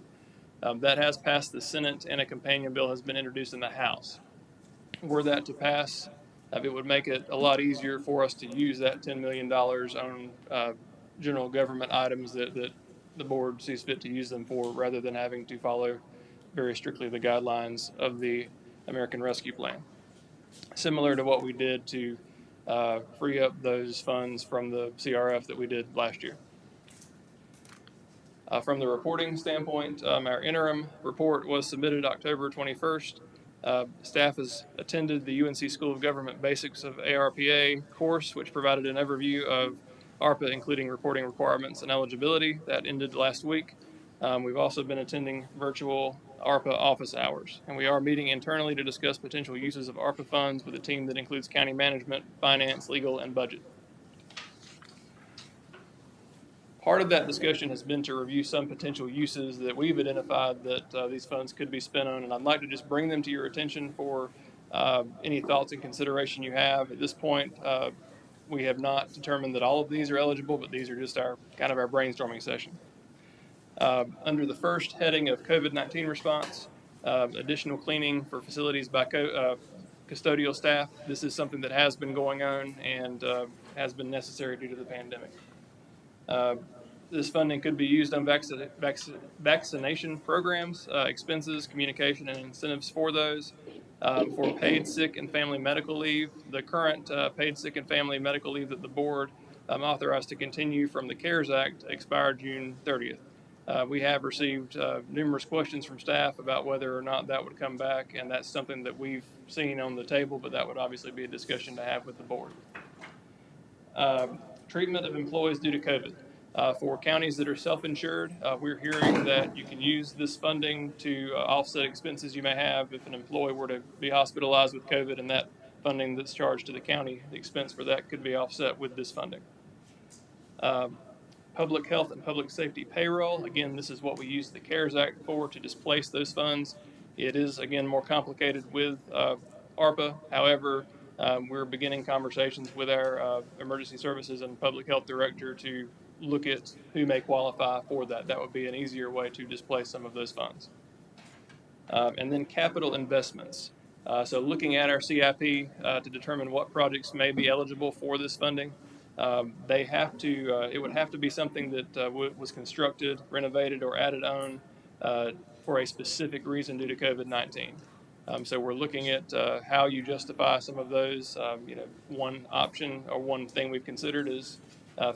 That has passed the Senate, and a companion bill has been introduced in the House. Were that to pass, it would make it a lot easier for us to use that $10 million on general government items that the board sees fit to use them for, rather than having to follow very strictly the guidelines of the American Rescue Plan. Similar to what we did to free up those funds from the CRF that we did last year. From the reporting standpoint, our interim report was submitted October 21st. Staff has attended the UNC School of Government Basics of ARPA course, which provided an overview of ARPA, including reporting requirements and eligibility. That ended last week. We've also been attending virtual ARPA office hours, and we are meeting internally to discuss potential uses of ARPA funds with a team that includes county management, finance, legal, and budget. Part of that discussion has been to review some potential uses that we've identified that these funds could be spent on, and I'd like to just bring them to your attention for any thoughts and consideration you have. At this point, we have not determined that all of these are eligible, but these are just our brainstorming session. Under the first heading of COVID-19 response, additional cleaning for facilities by custodial staff. This is something that has been going on and has been necessary due to the pandemic. This funding could be used on vaccination programs, expenses, communication, and incentives for those. For paid sick and family medical leave, the current paid sick and family medical leave that the board authorized to continue from the CARES Act expired June 30th. We have received numerous questions from staff about whether or not that would come back, and that's something that we've seen on the table, but that would obviously be a discussion to have with the board. Treatment of employees due to COVID. For counties that are self-insured, we're hearing that you can use this funding to offset expenses you may have if an employee were to be hospitalized with COVID, and that funding that's charged to the county, the expense for that could be offset with this funding. Public health and public safety payroll. Again, this is what we use the CARES Act for, to displace those funds. It is, again, more complicated with ARPA. However, we're beginning conversations with our emergency services and public health director to look at who may qualify for that. That would be an easier way to displace some of those funds. And then capital investments. So looking at our CIP to determine what projects may be eligible for this funding. They have to, it would have to be something that was constructed, renovated, or added on for a specific reason due to COVID-19. So we're looking at how you justify some of those. One option or one thing we've considered is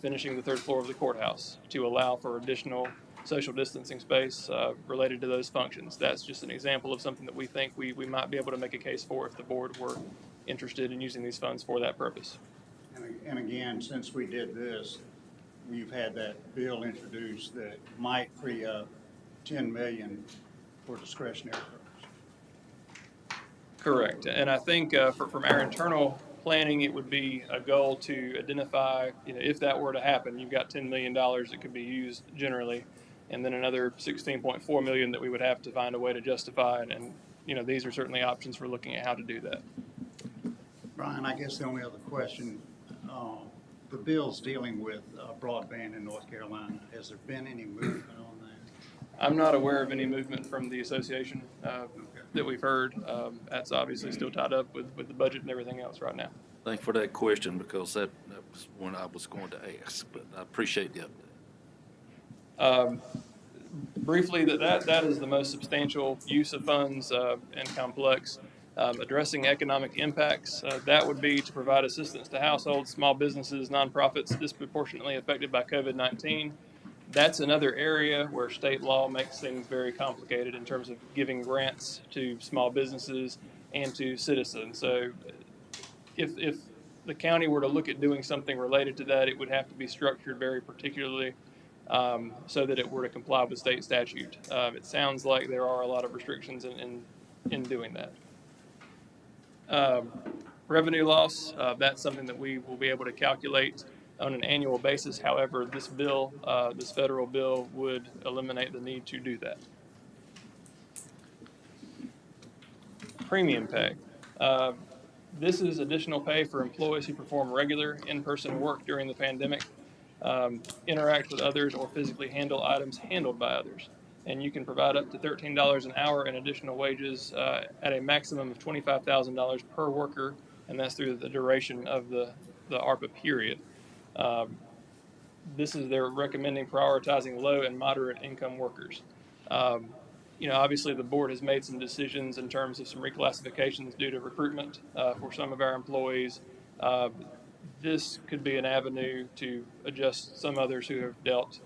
finishing the third floor of the courthouse to allow for additional social distancing space related to those functions. That's just an example of something that we think we might be able to make a case for if the board were interested in using these funds for that purpose. And again, since we did this, we've had that bill introduced that might free up $10 million for discretionary purposes. Correct. And I think from our internal planning, it would be a goal to identify, if that were to happen, you've got $10 million that could be used generally, and then another $16.4 million that we would have to find a way to justify. And these are certainly options for looking at how to do that. Brian, I guess the only other question, the bill's dealing with broadband in North Carolina. Has there been any movement on that? I'm not aware of any movement from the association that we've heard. That's obviously still tied up with the budget and everything else right now. Thank you for that question, because that was one I was going to ask, but I appreciate the update. Briefly, that is the most substantial use of funds and complex. Addressing economic impacts, that would be to provide assistance to households, small businesses, nonprofits disproportionately affected by COVID-19. That's another area where state law makes things very complicated in terms of giving grants to small businesses and to citizens. So if the county were to look at doing something related to that, it would have to be structured very particularly so that it were to comply with state statute. It sounds like there are a lot of restrictions in doing that. Revenue loss, that's something that we will be able to calculate on an annual basis. However, this bill, this federal bill, would eliminate the need to do that. Premium pay. This is additional pay for employees who perform regular in-person work during the pandemic, interact with others, or physically handle items handled by others. And you can provide up to $13 an hour in additional wages at a maximum of $25,000 per worker, and that's through the duration of the ARPA period. They're recommending prioritizing low and moderate income workers. Obviously the board has made some decisions in terms of some reclassifications due to recruitment for some of our employees. This could be an avenue to adjust some others who have dealt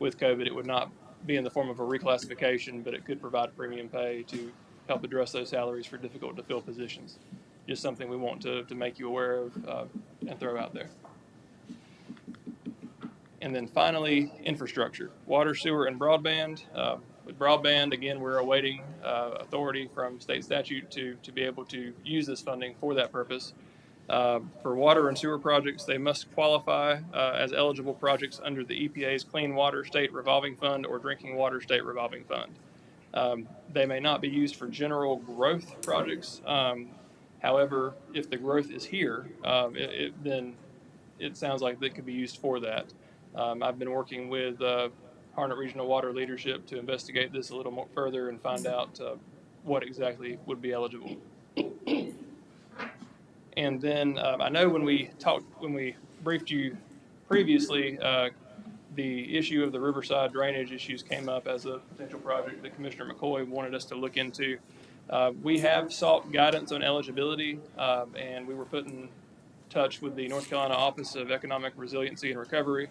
with COVID. It would not be in the form of a reclassification, but it could provide premium pay to help address those salaries for difficult to fill positions. Just something we want to make you aware of and throw out there. And then finally, infrastructure, water, sewer, and broadband. With broadband, again, we're awaiting authority from state statute to be able to use this funding for that purpose. For water and sewer projects, they must qualify as eligible projects under the EPA's Clean Water State Revolving Fund or Drinking Water State Revolving Fund. They may not be used for general growth projects. However, if the growth is here, then it sounds like they could be used for that. I've been working with Harnett Regional Water leadership to investigate this a little more further and find out what exactly would be eligible. And then I know when we briefed you previously, The issue of the Riverside drainage issues came up as a potential project that Commissioner McCoy wanted us to look into. We have sought guidance on eligibility, and we were put in touch with the North Carolina Office of Economic Resiliency and Recovery.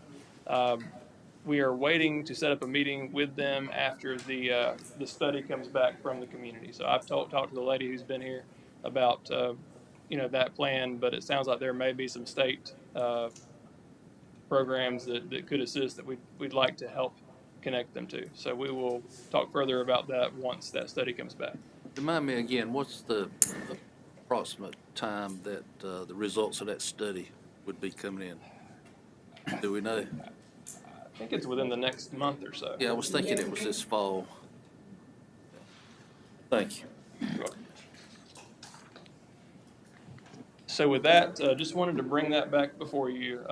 We are waiting to set up a meeting with them after the study comes back from the community. So I've talked to the lady who's been here about that plan, but it sounds like there may be some state programs that could assist that we'd like to help connect them to. So we will talk further about that once that study comes back. Remind me again, what's the approximate time that the results of that study would be coming in? Do we know? I think it's within the next month or so. Yeah, I was thinking it was this fall. Thank you. You're welcome. So with that, just wanted to bring that back before you.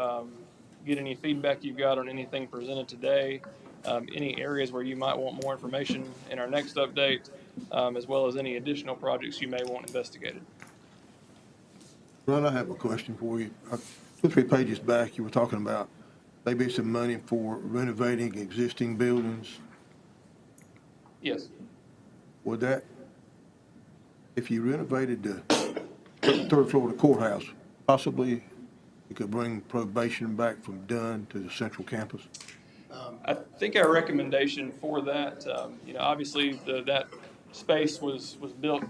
Get any feedback you've got on anything presented today, any areas where you might want more information in our next update, as well as any additional projects you may want investigated. Ron, I have a question for you. 2 or 3 pages back, you were talking about maybe some money for renovating existing buildings. Yes. Would that, if you renovated the 3rd floor of the courthouse, possibly you could bring probation back from Dunn to the central campus? I think our recommendation for that, obviously that space was built,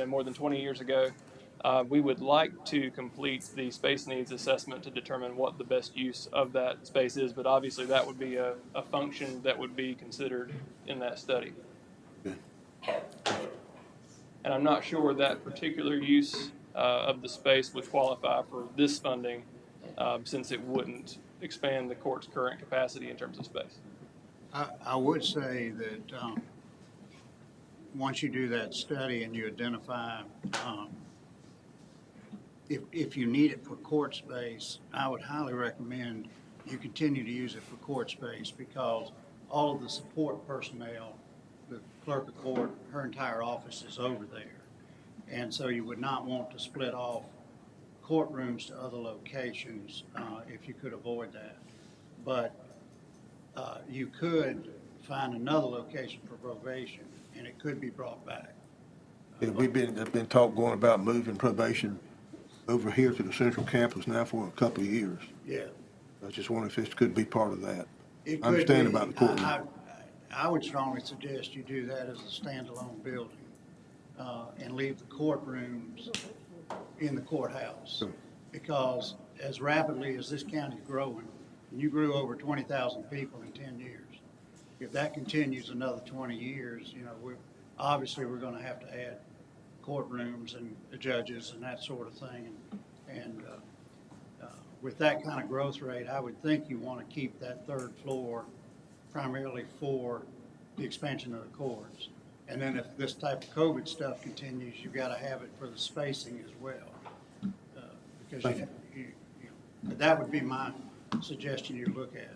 more than 20 years ago. We would like to complete the space needs assessment to determine what the best use of that space is, but obviously that would be a function that would be considered in that study. Okay. And I'm not sure that particular use of the space would qualify for this funding, since it wouldn't expand the court's current capacity in terms of space. I would say that once you do that study and you identify if you need it for court space, I would highly recommend you continue to use it for court space, because all of the support personnel, the clerk of court, her entire office is over there. And so you would not want to split off courtrooms to other locations if you could avoid that. But you could find another location for probation, and it could be brought back. Yeah, there's been talk going about moving probation over here to the central campus now for a couple of years. Yeah. I just wonder if this could be part of that. It I understand could be. about the courtroom. I would strongly suggest you do that as a standalone building and leave the courtrooms in the courthouse. Sure. Because as rapidly as this county's growing, and you grew over 20,000 people in 10 years, if that continues another 20 years, obviously we're going to have to add courtrooms and judges and that sort of thing. And with that kind of growth rate, I would think you want to keep that 3rd floor primarily for the expansion of the courts. And then if this type of COVID stuff continues, you've got to have it for the spacing as well. Because that would be my suggestion you look at.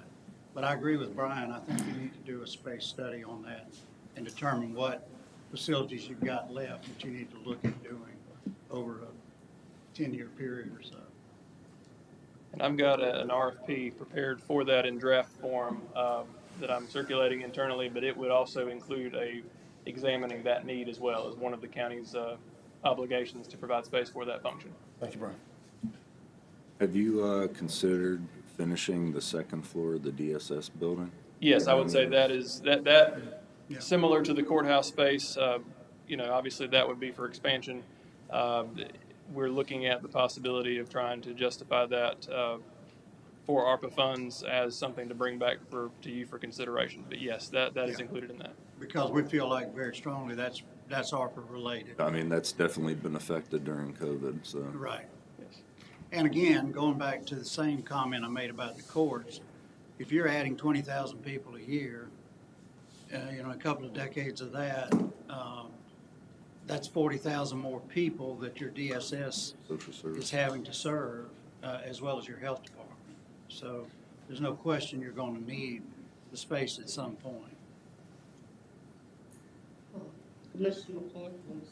But I agree with Brian. I think you need to do a space study on that and determine what facilities you've got left that you need to look at doing over a 10-year period or so. And I've got an RFP prepared for that in draft form that I'm circulating internally, but it would also include examining that need as well as one of the county's obligations to provide space for that function. Thank you, Brian. Have you considered finishing the 2nd floor of the DSS building? Yes, I would say that is that similar to the courthouse space. Obviously that would be for expansion. We're looking at the possibility of trying to justify that for ARPA funds as something to bring back to you for consideration. But yes, that is included in that. Because we feel like very strongly that's ARPA related. I mean, that's definitely been affected during COVID, so. Right. And again, going back to the same comment I made about the courts, if you're adding 20,000 people a year, a couple of decades of that, that's 40,000 more people that your DSS is having to serve, as well as your health department. So there's no question you're going to need the space at some point. Commissioner Point, want to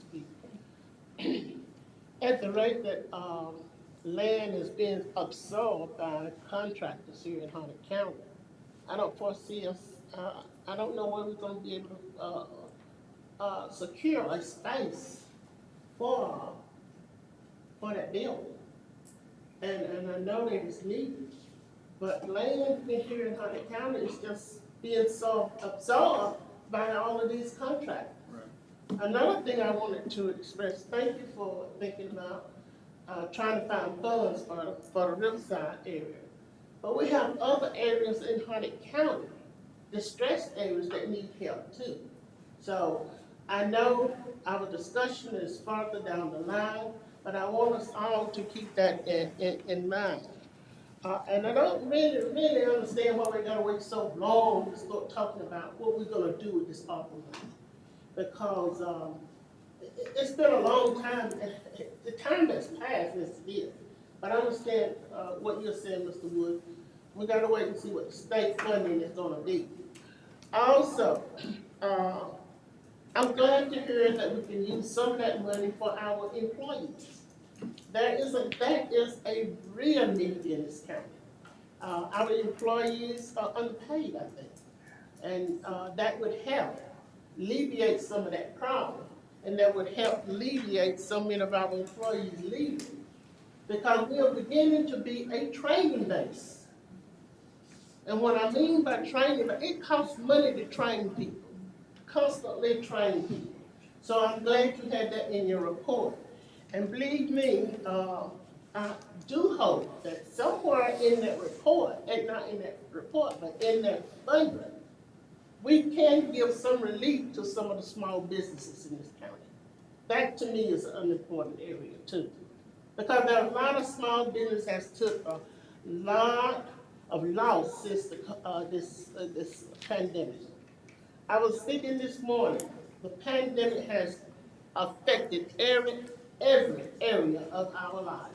speak. At the rate that land is being absorbed by contractors here in Harnett County, I don't foresee us, I don't know when we're gonna be able to, secure a space for, that building. And I know that it's needed, but land in here in Harnett County is just being so absorbed by all of these contracts. Another thing I wanted to express, thank you for thinking about, trying to find funds for the Riverside area. But we have other areas in Harnett County, distressed areas that need help too. So I know our discussion is farther down the line, but I want us all to keep that in mind. And I don't really understand why we gotta wait so long to start talking about what we're gonna do with this ARPA money. Because it's been a long time, the time has passed, as it is. But I understand what you're saying, Mr. Wood. We gotta wait and see what the state funding is gonna be. Also, I'm glad to hear that we can use some of that money for our employees. That is a real need in this county. Our employees are underpaid, I think. And that would help alleviate some of that problem. And that would help alleviate so many of our employees leaving. Because we are beginning to be a training base. And what I mean by training, it costs money to train people, constantly train people. So I'm glad you had that in your report. And believe me, I do hope that somewhere in that report, and not in that report, but in that funding, we can give some relief to some of the small businesses in this county. That to me is an important area too. Because there are a lot of small businesses that took a lot of loss since this pandemic. I was thinking this morning, the pandemic has affected every area of our lives.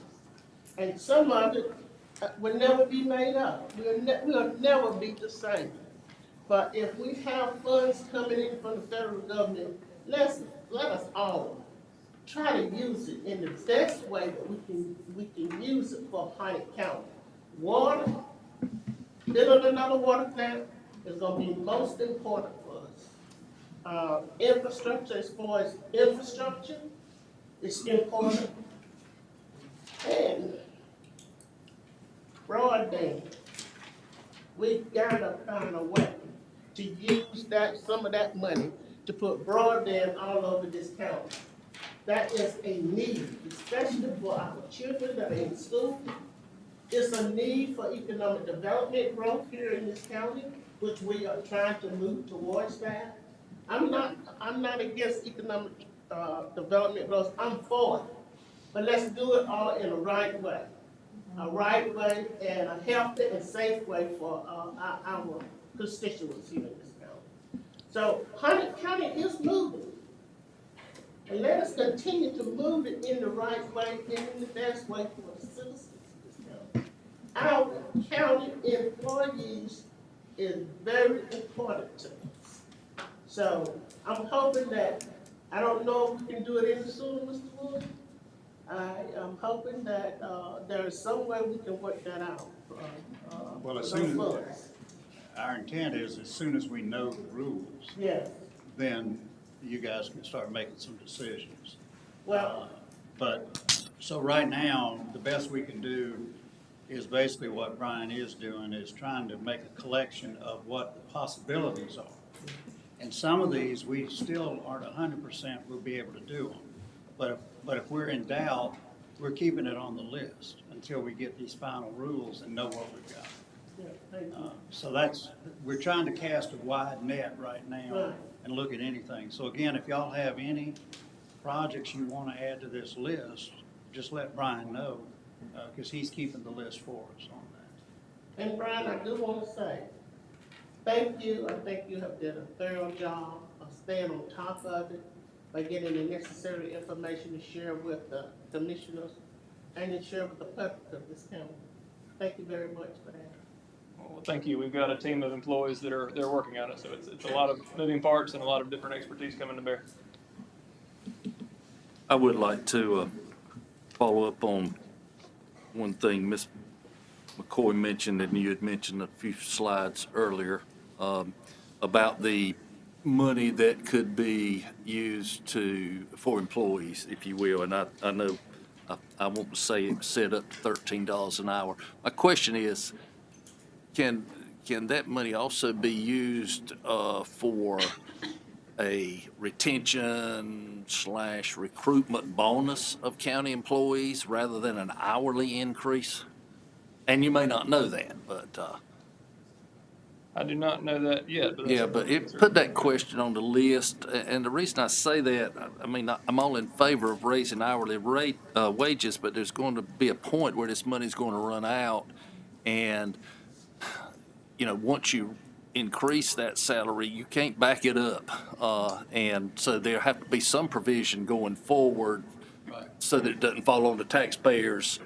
And some of it will never be made up. We'll never be the same. But if we have funds coming in from the federal government, let us all try to use it in the best way that we can use it for Harnett County. Water, building another water plant is going to be most important for us. Infrastructure, as far as infrastructure, is important. And broadband, we gotta find a way to use some of that money to put broadband all over this county. That is a need, especially for our children that are in school. It's a need for economic development growth here in this county, which we are trying to move towards that. I'm not against economic development growth. I'm for it. But let's do it all in the right way. A right way and a healthy and safe way for our constituents here in this county. So Harnett County is moving. And let us continue to move it in the right way and in the best way for the citizens of this county. Our county employees is very important to us. So I'm hoping that, I don't know if we can do it any sooner, Mr. Wood. I am hoping that there is some way we can work that out. Well, as soon as, our intent is as soon as we know the rules, yes, then you guys can start making some decisions. Well, so right now, the best we can do is basically what Brian is doing, is trying to make a collection of what the possibilities are. And some of these, we still aren't 100% we'll be able to do them. But if we're in doubt, we're keeping it on the list until we get these final rules and know what we've got. yeah, thank you. So we're trying to cast a wide net right now Right. and look at anything. So again, if y'all have any projects you want to add to this list, just let Brian know, because he's keeping the list for us on that. And Brian, I do want to say, thank you. I think you have done a thorough job of staying on top of it by getting the necessary information to share with the commissioners and to share with the public of this county. Thank you very much for that. Well, thank you. We've got a team of employees that they're working on it, so it's a lot of moving parts and a lot of different expertise coming to bear. I would like to follow up on one thing Ms. McCoy mentioned, and you had mentioned a few slides earlier, about the money that could be used for employees, if you will. And I know, I won't say it set up to $13 an hour. My question is, can that money also be used for a retention / recruitment bonus of county employees rather than an hourly increase? And you may not know that, but, I do not know that yet, but yeah, but put that question on the list. And the reason I say that, I mean, I'm all in favor of raising hourly wages, but there's going to be a point where this money's going to run out. And, once you increase that salary, you can't back it up. And so there have to be some provision going forward so that it doesn't fall on the taxpayers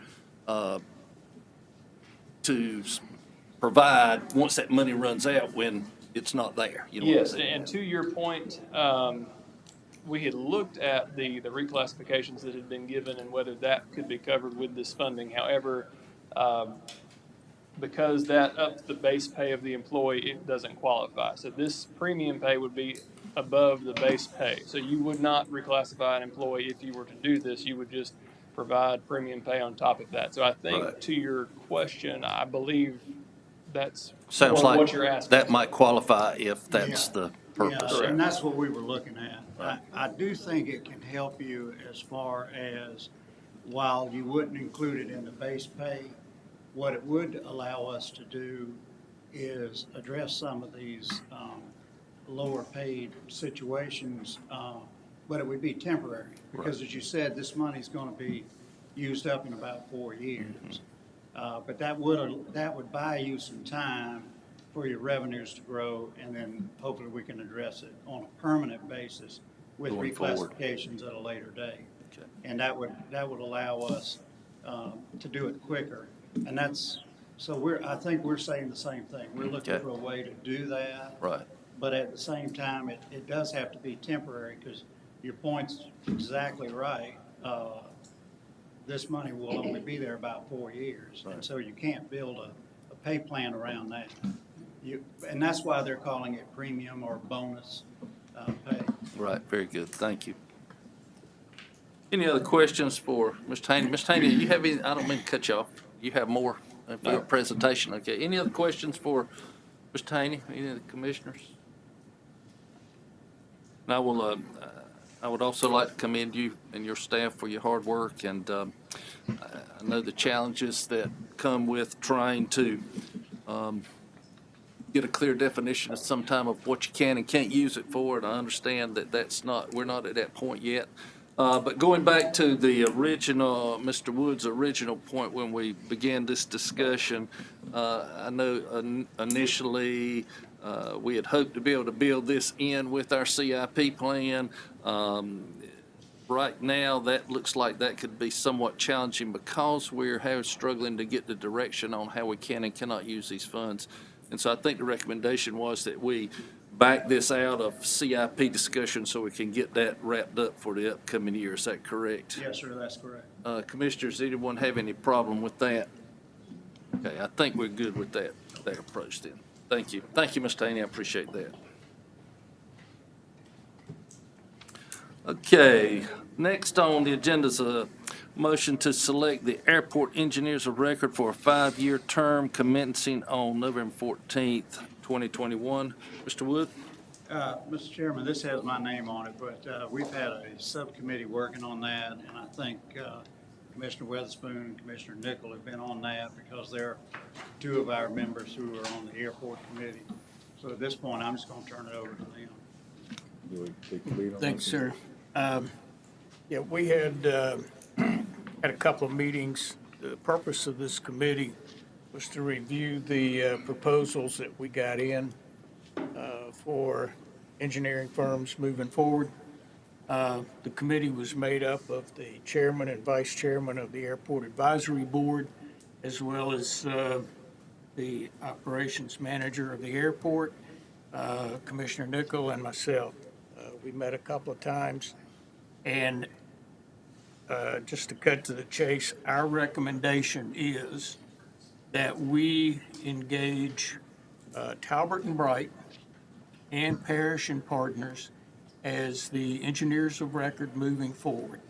to provide once that money runs out when it's not there. You know what I'm Yes, saying? and to your point, we had looked at the reclassifications that had been given and whether that could be covered with this funding. However, because that ups the base pay of the employee, it doesn't qualify. So this premium pay would be above the base pay. So you would not reclassify an employee if you were to do this. You would just provide premium pay on top of that. So I think Right. to your question, I believe that's Sounds more like what you're asking. that might qualify if that's Yeah. the purpose. Yeah, and that's what we were looking at. I do think it can help you as far as, while you wouldn't include it in the base pay, what it would allow us to do is address some of these lower paid situations, but it would be temporary. Because as you said, this money's gonna be used up in about 4 years. But that would buy you some time for your revenues to grow, and then hopefully we can address it on a permanent basis with Going forward. reclassifications at a later date. Okay. And that would allow us to do it quicker. And I think we're saying the same thing. We're looking Okay. for a way to do that. Right. But at the same time, it does have to be temporary, because your point's exactly right. This money will only be there about 4 years. And so you can't build a pay plan around that. And that's why they're calling it premium or bonus pay. Right, very good, thank you. Any other questions for Ms. Taney? Ms. Taney, do you have any, I don't mean to cut you off, you have more for your presentation, okay? Any other questions for Ms. Taney, any of the commissioners? And I would also like to commend you and your staff for your hard work, and I know the challenges that come with trying to get a clear definition of sometime of what you can and can't use it for, and I understand that we're not at that point yet. But going back to the original, Mr. Wood's original point when we began this discussion, I know initially we had hoped to be able to build this in with our CIP plan. Right now, that looks like that could be somewhat challenging because we're struggling to get the direction on how we can and cannot use these funds. And so I think the recommendation was that we back this out of CIP discussion so we can get that wrapped up for the upcoming year. Is that correct? Yes, sir, that's correct. Commissioners, anyone have any problem with that? Okay, I think we're good with that approach then. Thank you. Thank you, Ms. Taney. I appreciate that. Okay, next on the agenda is a motion to select the airport engineers of record for a 5-year term commencing on November 14th, 2021. Mr. Wood? Mr. Chairman, this has my name on it, but we've had a subcommittee working on that, and I think Commissioner Weatherspoon and Commissioner Nickel have been on that because they're two of our members who are on the airport committee. So at this point, I'm just going to turn it over to them. Thanks, sir. Yeah, we had had a couple of meetings. The purpose of this committee was to review the proposals that we got in for engineering firms moving forward. The committee was made up of the chairman and vice chairman of the Airport Advisory Board, as well as the operations manager of the airport, Commissioner Nickel, and myself. We met a couple of times, and just to cut to the chase, our recommendation is that we engage Talbot and Bright and Parrish and Partners as the engineers of record moving forward.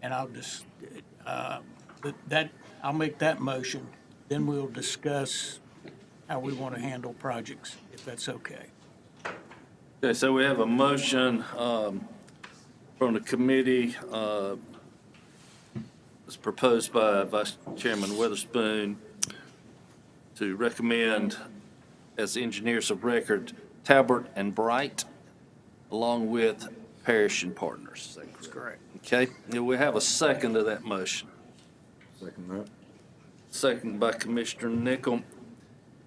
And I'll just, I'll make that motion, then we'll discuss how we want to handle projects, if that's okay. Okay, so we have a motion from the committee, it's proposed by Vice Chairman Witherspoon to recommend as engineers of record Talbot and Bright, along with Parrish and Partners. Is that That's correct. okay? Do we have a second to that motion? Second that. Second by Commissioner Nickel.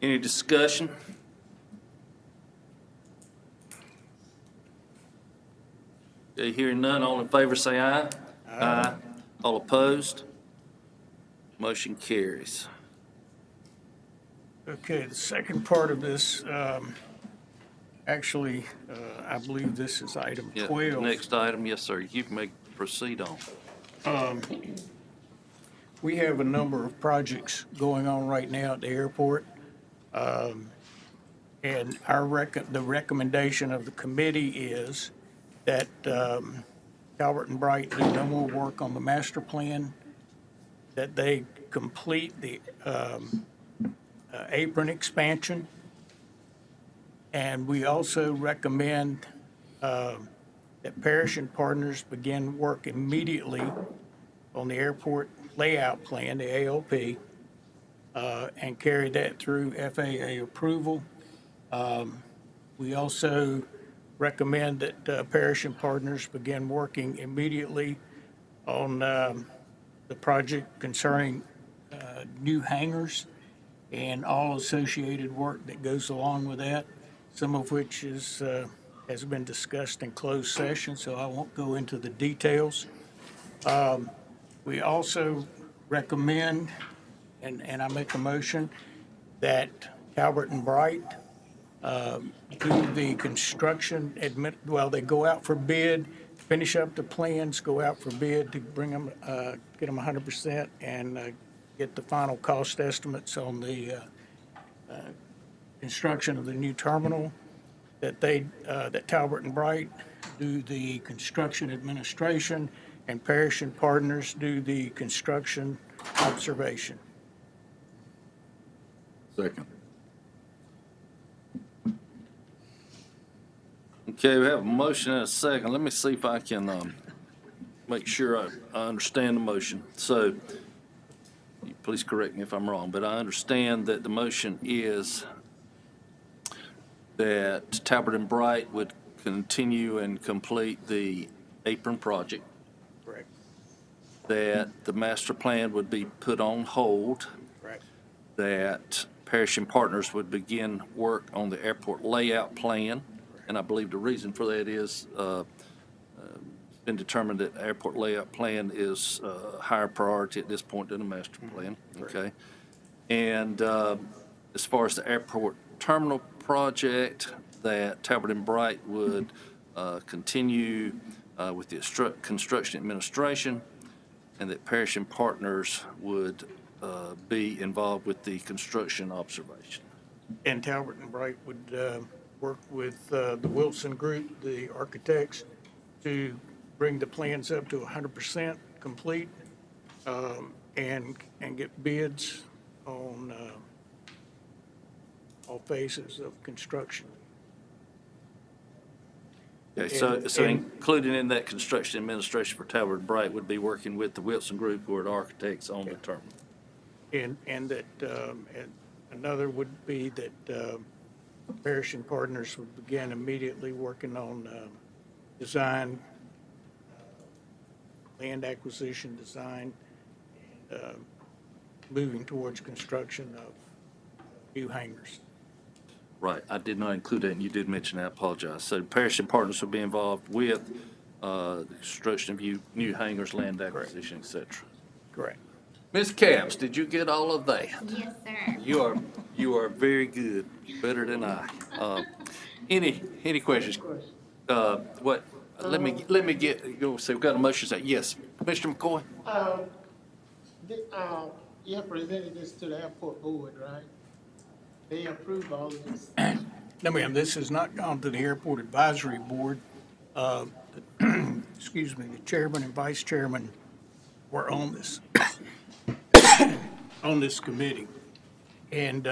Any discussion? Okay, hearing none, all in favor say aye. Aye. All opposed? Motion carries. Okay, the second part of this, actually, I believe this is item Yeah, 12. next item, yes, sir, you may proceed on. We have a number of projects going on right now at the airport. And the recommendation of the committee is that Talbot and Bright do no more work on the master plan, that they complete the apron expansion. And we also recommend that Parrish and Partners begin work immediately on the airport layout plan, the ALP, and carry that through FAA approval. We also recommend that Parrish and Partners begin working immediately on the project concerning new hangars and all associated work that goes along with that, some of which is, has been discussed in closed session, so I won't go into the details. We also recommend, and I make a motion, that Talbot and Bright do the construction, they go out for bid, finish up the plans, go out for bid to bring them, get them 100% and get the final cost estimates on the construction of the new terminal, that Talbot and Bright do the construction administration, and Parrish and Partners do the construction observation. Second. Okay, we have a motion and a second. Let me see if I can make sure I understand the motion. So, please correct me if I'm wrong, but I understand that the motion is that Talbot and Bright would continue and complete the apron project, Correct. that the master plan would be put on hold, Correct. that Parrish and Partners would begin work on the airport layout plan. And I believe the reason for that is it's been determined that the airport layout plan is higher priority at this point than the master plan, okay? And as far as the airport terminal project, that Talbot and Bright would continue with the construction administration, and that Parrish and Partners would be involved with the construction observation. And Talbot and Bright would work with the Wilson Group, the architects, to bring the plans up to 100% complete and get bids on all phases of construction. Okay, so included in that construction administration for Talbot and Bright would be working with the Wilson Group, who are the architects on the terminal. And that, and another would be that Parrish and Partners would begin immediately working on design, land acquisition design, and moving towards construction of new hangars. Right, I did not include that, and you did mention that, I apologize. So Parrish and Partners will be involved with the construction of new hangars, land acquisition, et cetera. Correct. Ms. Capps, did you get all of that? Yes, sir. You are very good, better than I. Any questions? Let me get, you'll say, we've got a motion, say, yes. Commissioner McCoy? You have presented this to the airport board, right? They approve all of this. No, ma'am, this has not gone to the Airport Advisory Board. Uh, Excuse me, the chairman and vice chairman were on this, on this committee. And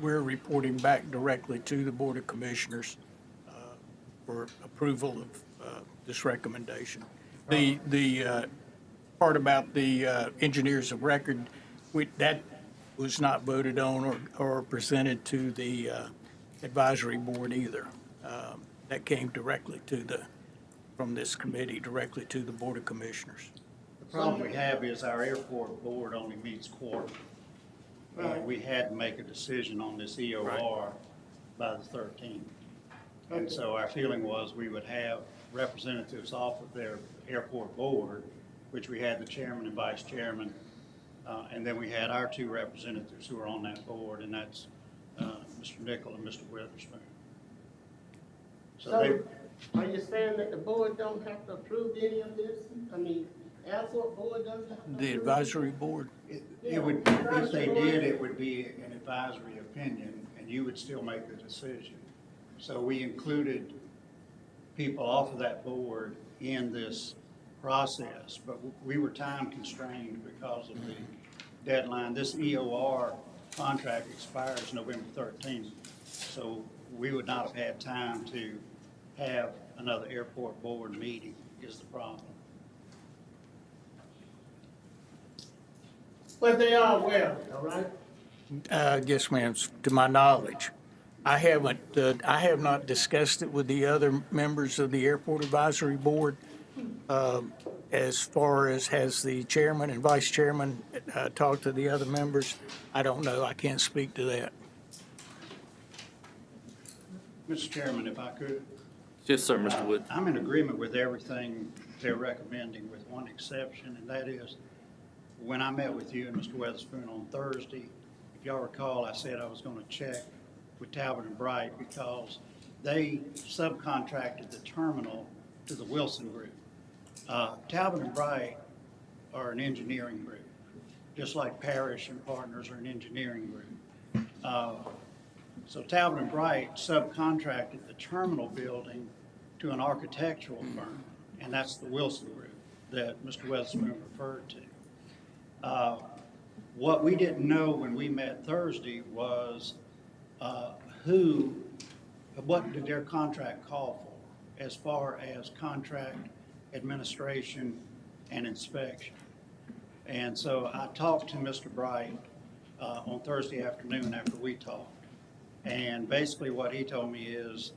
we're reporting back directly to the Board of Commissioners for approval of this recommendation. The part about the engineers of record, that was not voted on or presented to the advisory board either. That came directly from this committee, directly to the Board of Commissioners. The problem we have is our airport board only meets quarterly. We had to make a decision on this EOR by the 13th. And so our feeling was we would have representatives off of their airport board, which we had the chairman and vice chairman, and then we had our two representatives who are on that board, and that's Mr. Nickel and Mr. Witherspoon. So are you saying that the board don't have to approve any of this? I mean, airport board doesn't have to approve? The advisory board, It would, if they did, it would be an advisory opinion, and you would still make the decision. So we included people off of that board in this process, but we were time constrained because of the deadline. This EOR contract expires November 13th, so we would not have had time to have another airport board meeting is the problem. But they are aware of it, all right? yes, ma'am, to my knowledge. I have not discussed it with the other members of the Airport Advisory Board. As far as has the chairman and vice chairman talked to the other members, I don't know. I can't speak to that. Mr. Chairman, if I could. Yes, sir, Mr. Wood. I'm in agreement with everything they're recommending with one exception, and that is when I met with you and Mr. Weatherspoon on Thursday, if y'all recall, I said I was going to check with Talbot and Bright because they subcontracted the terminal to the Wilson Group. Talbot and Bright are an engineering group, just like Parrish and Partners are an engineering group. So Talbot and Bright subcontracted the terminal building to an architectural firm, and that's the Wilson Group that Mr. Weatherspoon referred to. What we didn't know when we met Thursday was what did their contract call for as far as contract administration and inspection. And so I talked to Mr. Bright on Thursday afternoon after we talked. And basically what he told me is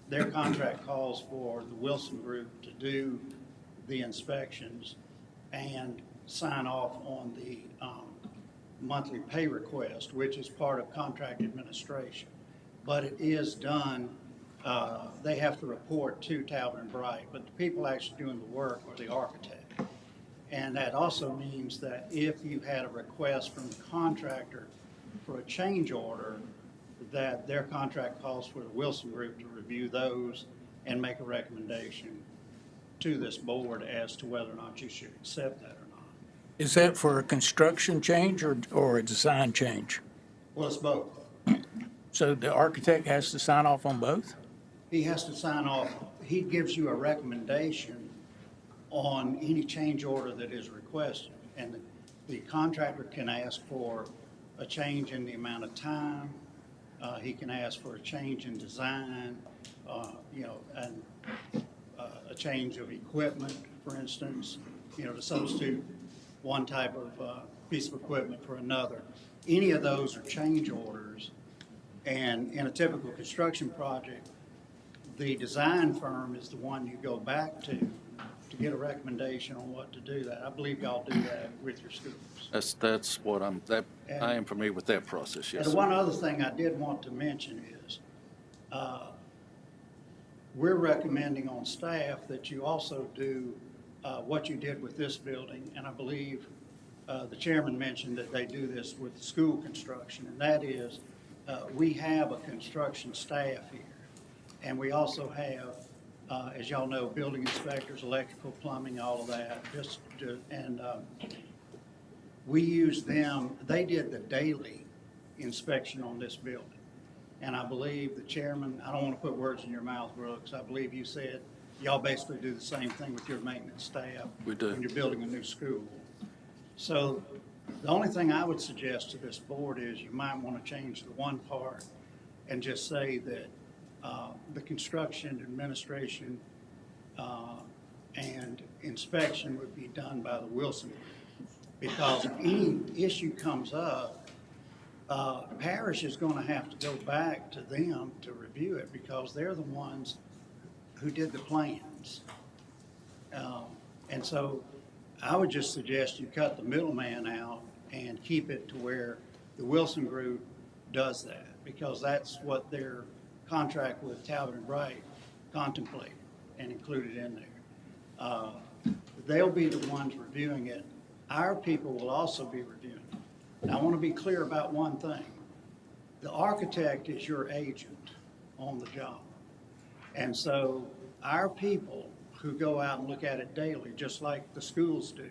their contract calls for the Wilson Group to do the inspections and sign off on the monthly pay request, which is part of contract administration. But it is done, they have to report to Talbot and Bright, but the people actually doing the work are the architect. And that also means that if you had a request from the contractor for a change order, that their contract calls for the Wilson Group to review those and make a recommendation to this board as to whether or not you should accept that or not. Is that for a construction change or a design change? Well, it's both. So the architect has to sign off on both? He has to sign off. He gives you a recommendation on any change order that is requested. And the contractor can ask for a change in the amount of time. He can ask for a change in design, and a change of equipment, for instance, to substitute one type of piece of equipment for another. Any of those are change orders. And in a typical construction project, the design firm is the one you go back to get a recommendation on what to do that. I believe y'all do that with your schools. That's what I am familiar with that process, yes. And one other thing I did want to mention is we're recommending on staff that you also do what you did with this building, and I believe the chairman mentioned that they do this with school construction, and that is we have a construction staff here, and we also have, as y'all know, building inspectors, electrical, plumbing, all of that, we used them, they did the daily inspection on this building. And I believe the chairman, I don't want to put words in your mouth, Brooks, I believe you said y'all basically do the same thing with your maintenance staff. We do. When you're building a new school. So the only thing I would suggest to this board is you might want to change the one part and just say that the construction, administration, and inspection would be done by the Wilson Group. Because if any issue comes up, parish is going to have to go back to them to review it because they're the ones who did the plans. And so I would just suggest you cut the middleman out and keep it to where the Wilson Group does that, because that's what their contract with Talbot and Bright contemplated and included in there. They'll be the ones reviewing it. Our people will also be reviewing it. Now, I want to be clear about one thing. The architect is your agent on the job. And so our people who go out and look at it daily, just like the schools do,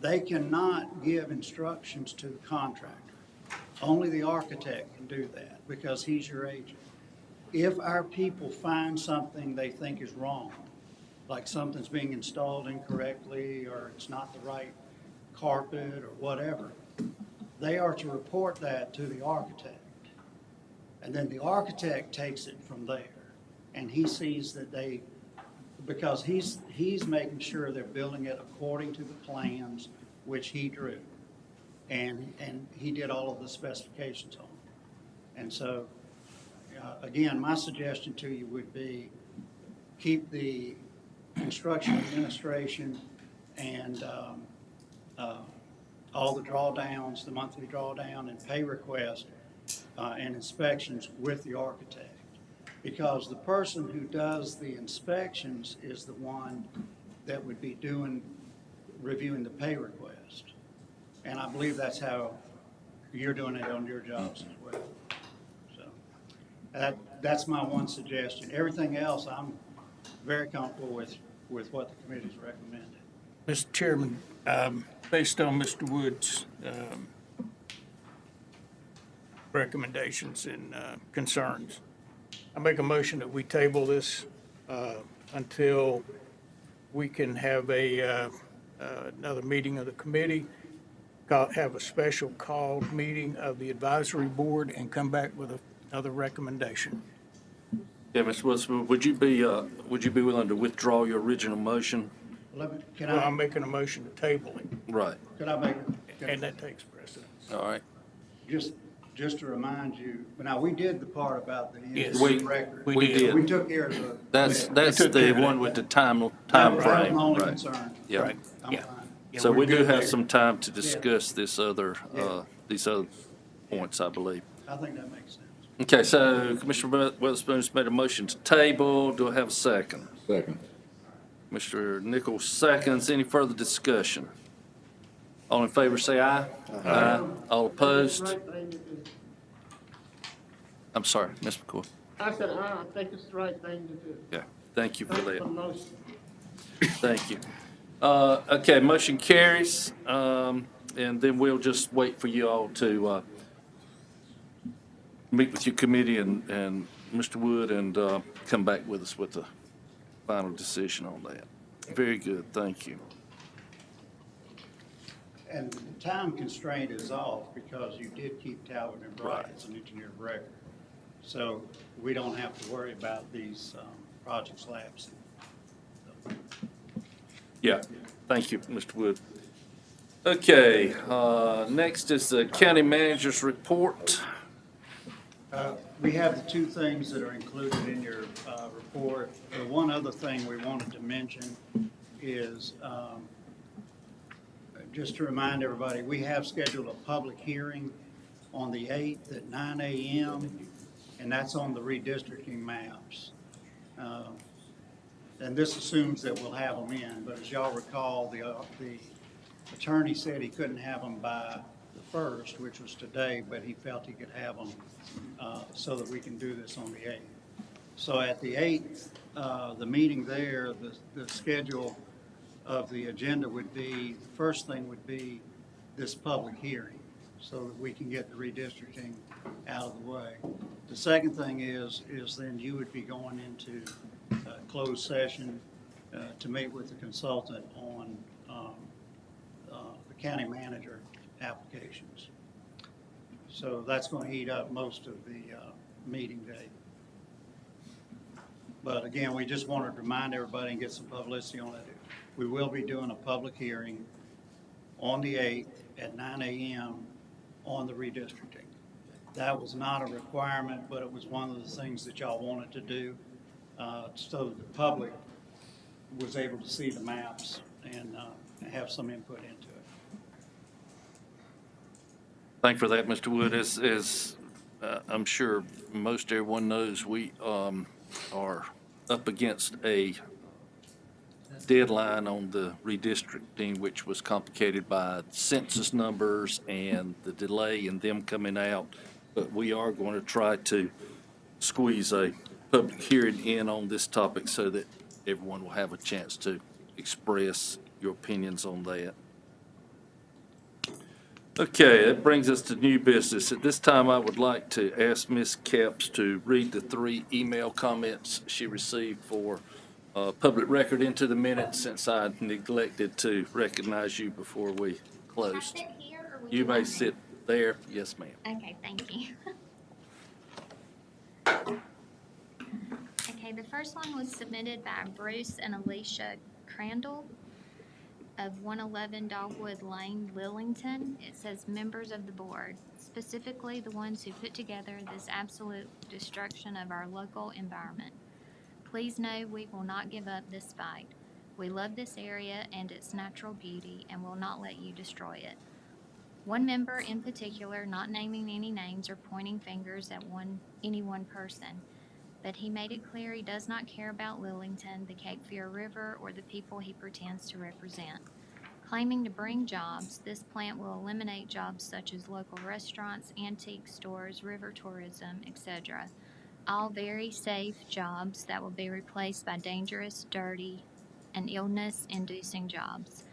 they cannot give instructions to the contractor. Only the architect can do that because he's your agent. If our people find something they think is wrong, like something's being installed incorrectly or it's not the right carpet or whatever, they are to report that to the architect. And then the architect takes it from there. And he sees that because he's making sure they're building it according to the plans which he drew. And he did all of the specifications on it. And so, again, my suggestion to you would be keep the construction administration and all the drawdowns, the monthly drawdown and pay request and inspections with the architect. Because the person who does the inspections is the one that would be reviewing the pay request. And I believe that's how you're doing it on your jobs as well. So that's my one suggestion. Everything else, I'm very comfortable with what the committee's recommended. Mr. Chairman, based on Mr. Wood's recommendations and concerns, I make a motion that we table this until we can have another meeting of the committee, have a special called meeting of the advisory board, and come back with another recommendation. Yeah, Mr. Wilson, would you be willing to withdraw your original motion? I'm making a motion to table it. Right. Could I make And that takes precedence. All right. Just to remind you, now, we did the part about the Yes. record. We did. We took care of the. That's took the care of one that. with the time That was frame. my only Right. concern. Yeah. Right. I'm Yeah. fine. Yeah, So we're we do good have there. some time to discuss these other Yeah. points, I believe. I think that makes sense. Okay, so Commissioner Witherspoon's made a motion to table. Do I have a second? Second. Mr. Nichols seconds. Any further discussion? All in favor, say aye. Aye. All opposed? Right thing to do. I'm sorry, Ms. McCoy. I said, I think it's the right thing to do. Yeah, thank you for Thanks for that. the motion. Thank you. Okay, motion carries, and then we'll just wait for you all to meet with your committee and Mr. Wood and come back with us with the final decision on that. Very good, thank you. And the time constraint is off because you did keep Talbot and Bright as an engineer of record. So we don't have to worry about these projects lapsing. Yeah, thank you, Mr. Wood. Okay, next is the county manager's report. We have the two things that are included in your report. The one other thing we wanted to mention is, just to remind everybody, we have scheduled a public hearing on the 8th at 9 a.m., and that's on the redistricting maps. And this assumes that we'll have them in, but as y'all recall, the attorney said he couldn't have them by the 1st, which was today, but he felt he could have them so that we can do this on the 8th. So at the 8th, the meeting there, the schedule of the agenda would be, the first thing would be this public hearing so that we can get the redistricting out of the way. The second thing is then you would be going into closed session to meet with the consultant on the county manager applications. So that's going to eat up most of the meeting day. But again, we just wanted to remind everybody and get some publicity on it. We will be doing a public hearing on the 8th at 9 a.m. on the redistricting. That was not a requirement, but it was one of the things that y'all wanted to do so that the public was able to see the maps and have some input into it. Thank you for that, Mr. Wood. As I'm sure most everyone knows, we are up against a deadline on the redistricting, which was complicated by census numbers and the delay in them coming out. But we are going to try to squeeze a public hearing in on this topic so that everyone will have a chance to express your opinions on that. Okay, that brings us to new business. At this time, I would like to ask Ms. Capps to read the 3 email comments she received for public record into the minutes, since I neglected to recognize you before we closed. Can I sit here, or would You may like me? sit there. Yes, ma'am. Okay, thank you. Okay, the first one was submitted by Bruce and Alicia Crandall of 111 Dogwood Lane, Lillington. It says, members of the board, specifically the ones who put together this absolute destruction of our local environment. Please know we will not give up this fight. We love this area and its natural beauty and will not let you destroy it. One member in particular, not naming any names or pointing fingers at any one person, but he made it clear he does not care about Lillington, the Cape Fear River, or the people he pretends to represent. Claiming to bring jobs, this plant will eliminate jobs such as local restaurants, antique stores, river tourism, etc. All very safe jobs that will be replaced by dangerous, dirty, and illness-inducing jobs.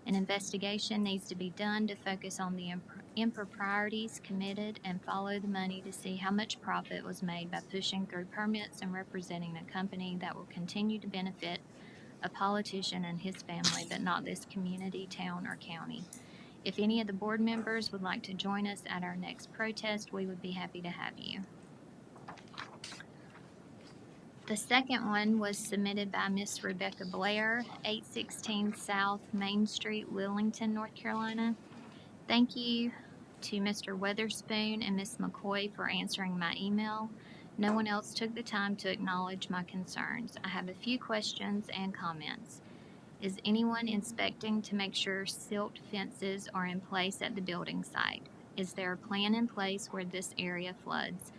An investigation needs to be done to focus on the improprieties committed and follow the money to see how much profit was made by pushing through permits and representing a company that will continue to benefit a politician and his family, but not this community, town, or county. If any of the board members would like to join us at our next protest, we would be happy to have you. The second one was submitted by Miss Rebecca Blair, 816 South Main Street, Lillington, North Carolina. Thank you to Mr. Weatherspoon and Miss McCoy for answering my email. No one else took the time to acknowledge my concerns. I have a few questions and comments. Is anyone inspecting to make sure silt fences are in place at the building site? Is there a plan in place where this area floods?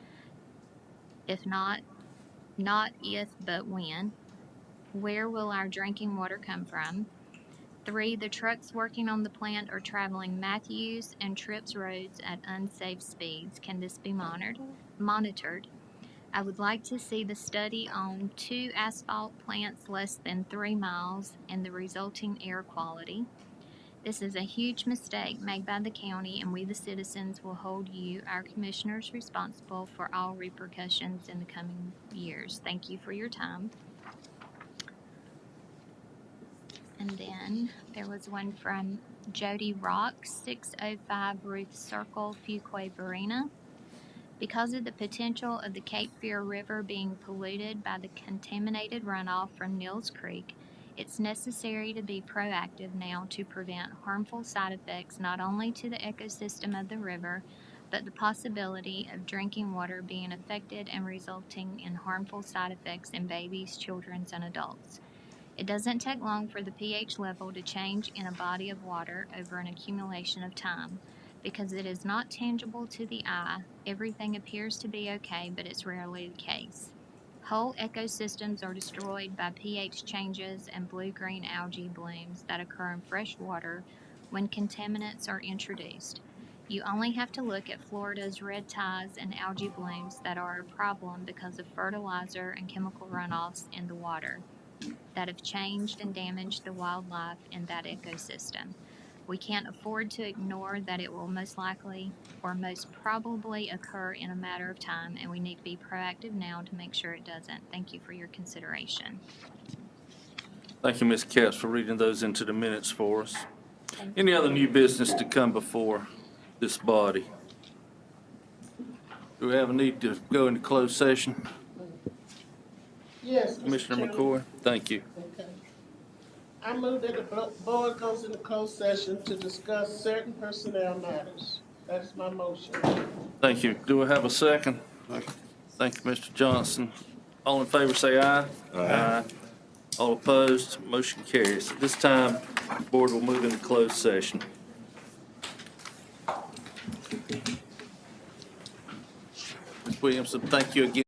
If not if, but when. Where will our drinking water come from? 3, the trucks working on the plant are traveling Matthews and Trips roads at unsafe speeds. Can this be monitored? I would like to see the study on 2 asphalt plants less than 3 miles and the resulting air quality. This is a huge mistake made by the county, and we the citizens will hold you, our commissioners, responsible for all repercussions in the coming years. Thank you for your time. And then there was one from Jody Rock, 605 Ruth Circle, Fuquay Varina. Because of the potential of the Cape Fear River being polluted by the contaminated runoff from Nils Creek, it's necessary to be proactive now to prevent harmful side effects not only to the ecosystem of the river, but the possibility of drinking water being affected and resulting in harmful side effects in babies, children, and adults. It doesn't take long for the pH level to change in a body of water over an accumulation of time. Because it is not tangible to the eye, everything appears to be okay, but it's rarely the case. Whole ecosystems are destroyed by pH changes and blue-green algae blooms that occur in fresh water when contaminants are introduced. You only have to look at Florida's red tides and algae blooms that are a problem because of fertilizer and chemical runoffs in the water that have changed and damaged the wildlife in that ecosystem. We can't afford to ignore that it will most likely or most probably occur in a matter of time, and we need to be proactive now to make sure it doesn't. Thank you for your consideration. Thank you, Ms. Capps, for reading those into the minutes for us. Thank Any you. other new business to come before this body? Do we have a need to go into closed session? Yes, Mr. Commissioner Chairman. McCoy, thank you. Okay. I move that the board goes into closed session to discuss certain personnel matters. That is my motion. Thank you. Do we have a second? Thank you, Mr. Johnson. All in favor, say aye. Aye. All opposed, motion carries. At this time, the board will move into closed session. Ms. Williamson, thank you again.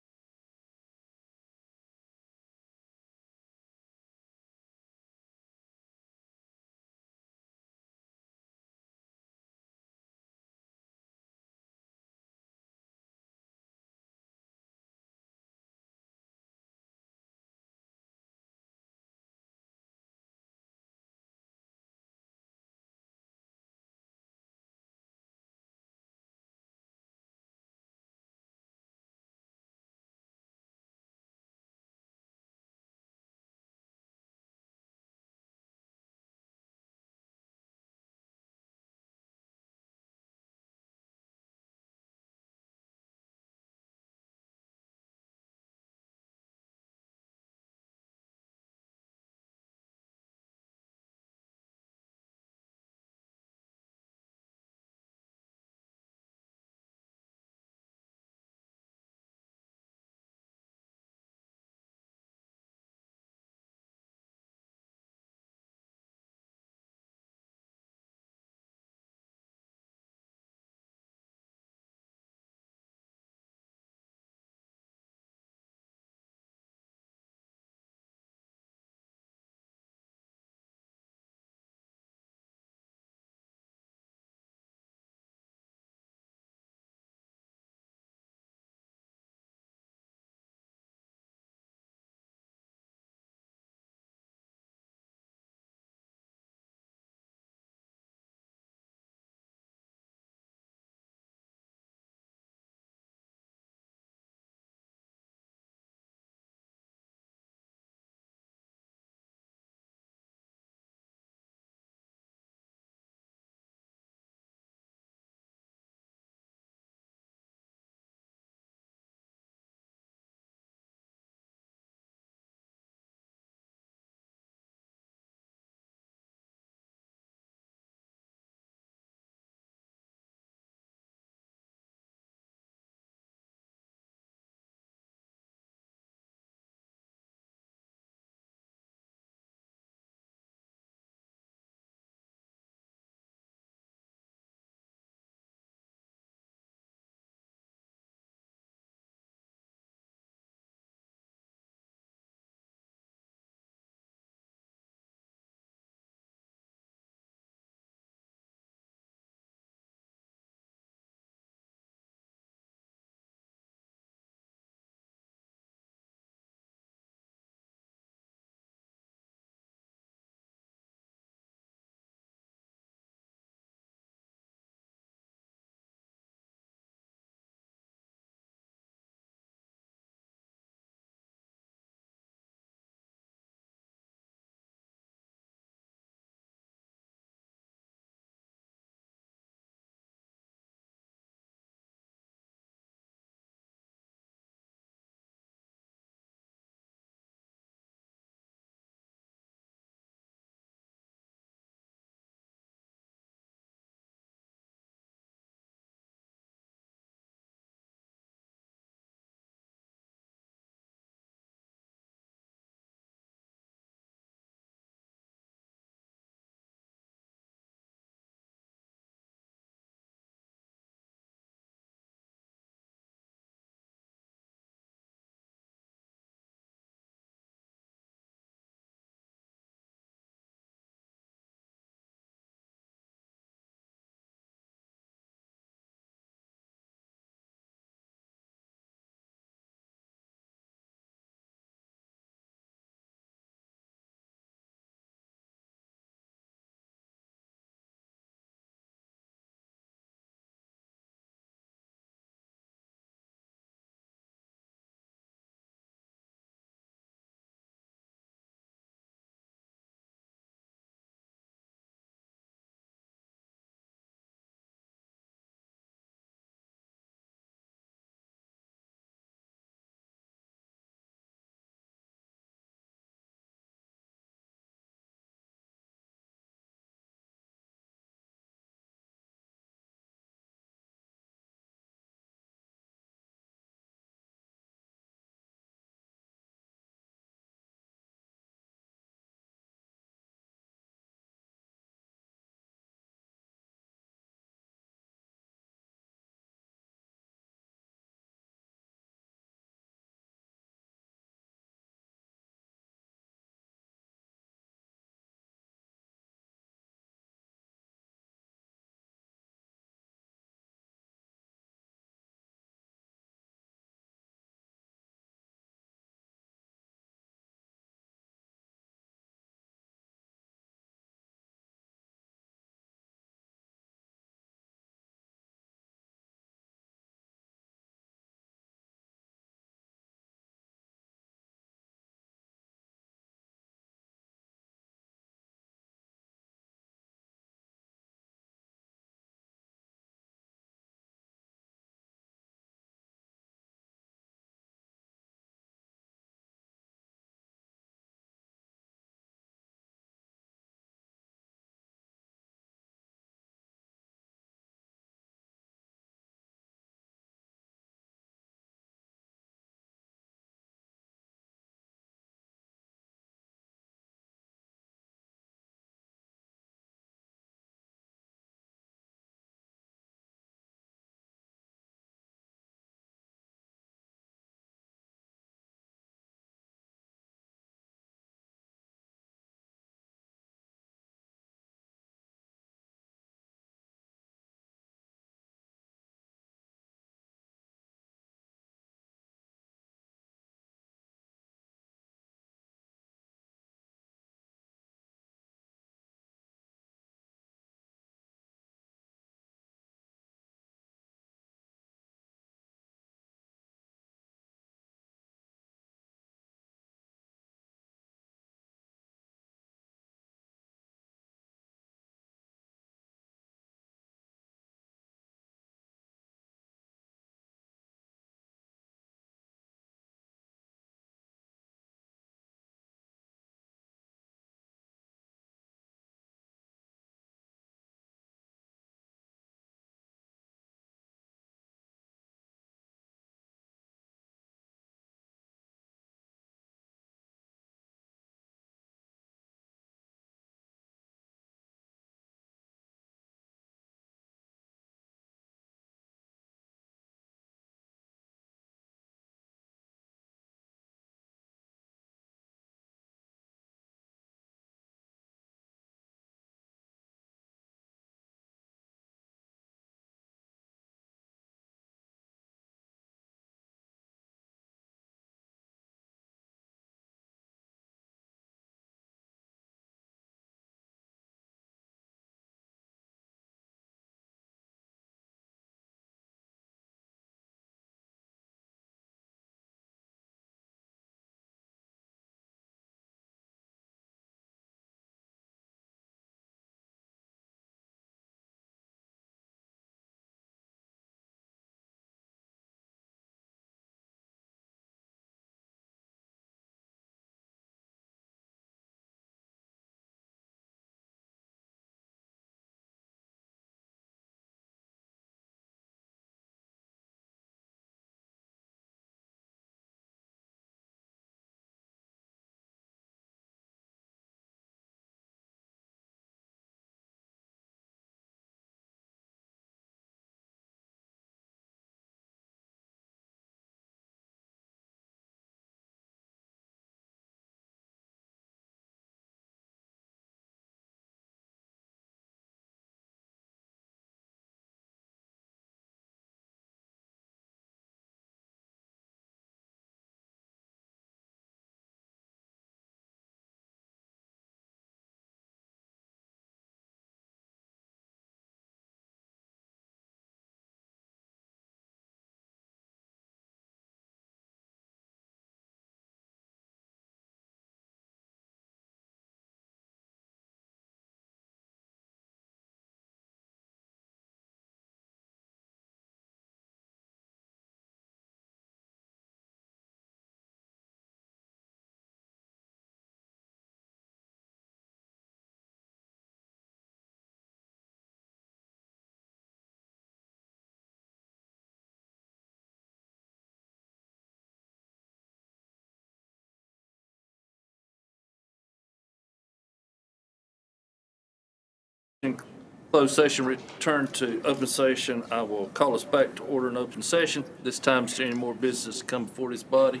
Closed session, return to open session. I will call us back to order in open session. This time, is there any more business to come before this body?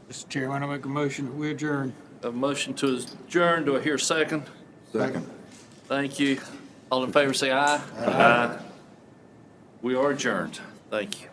Mr. Chairman, I make a motion that we adjourn. A motion to adjourn. Do I hear a second? Second. Thank you. All in favor, say aye. Aye. We are adjourned. Thank you.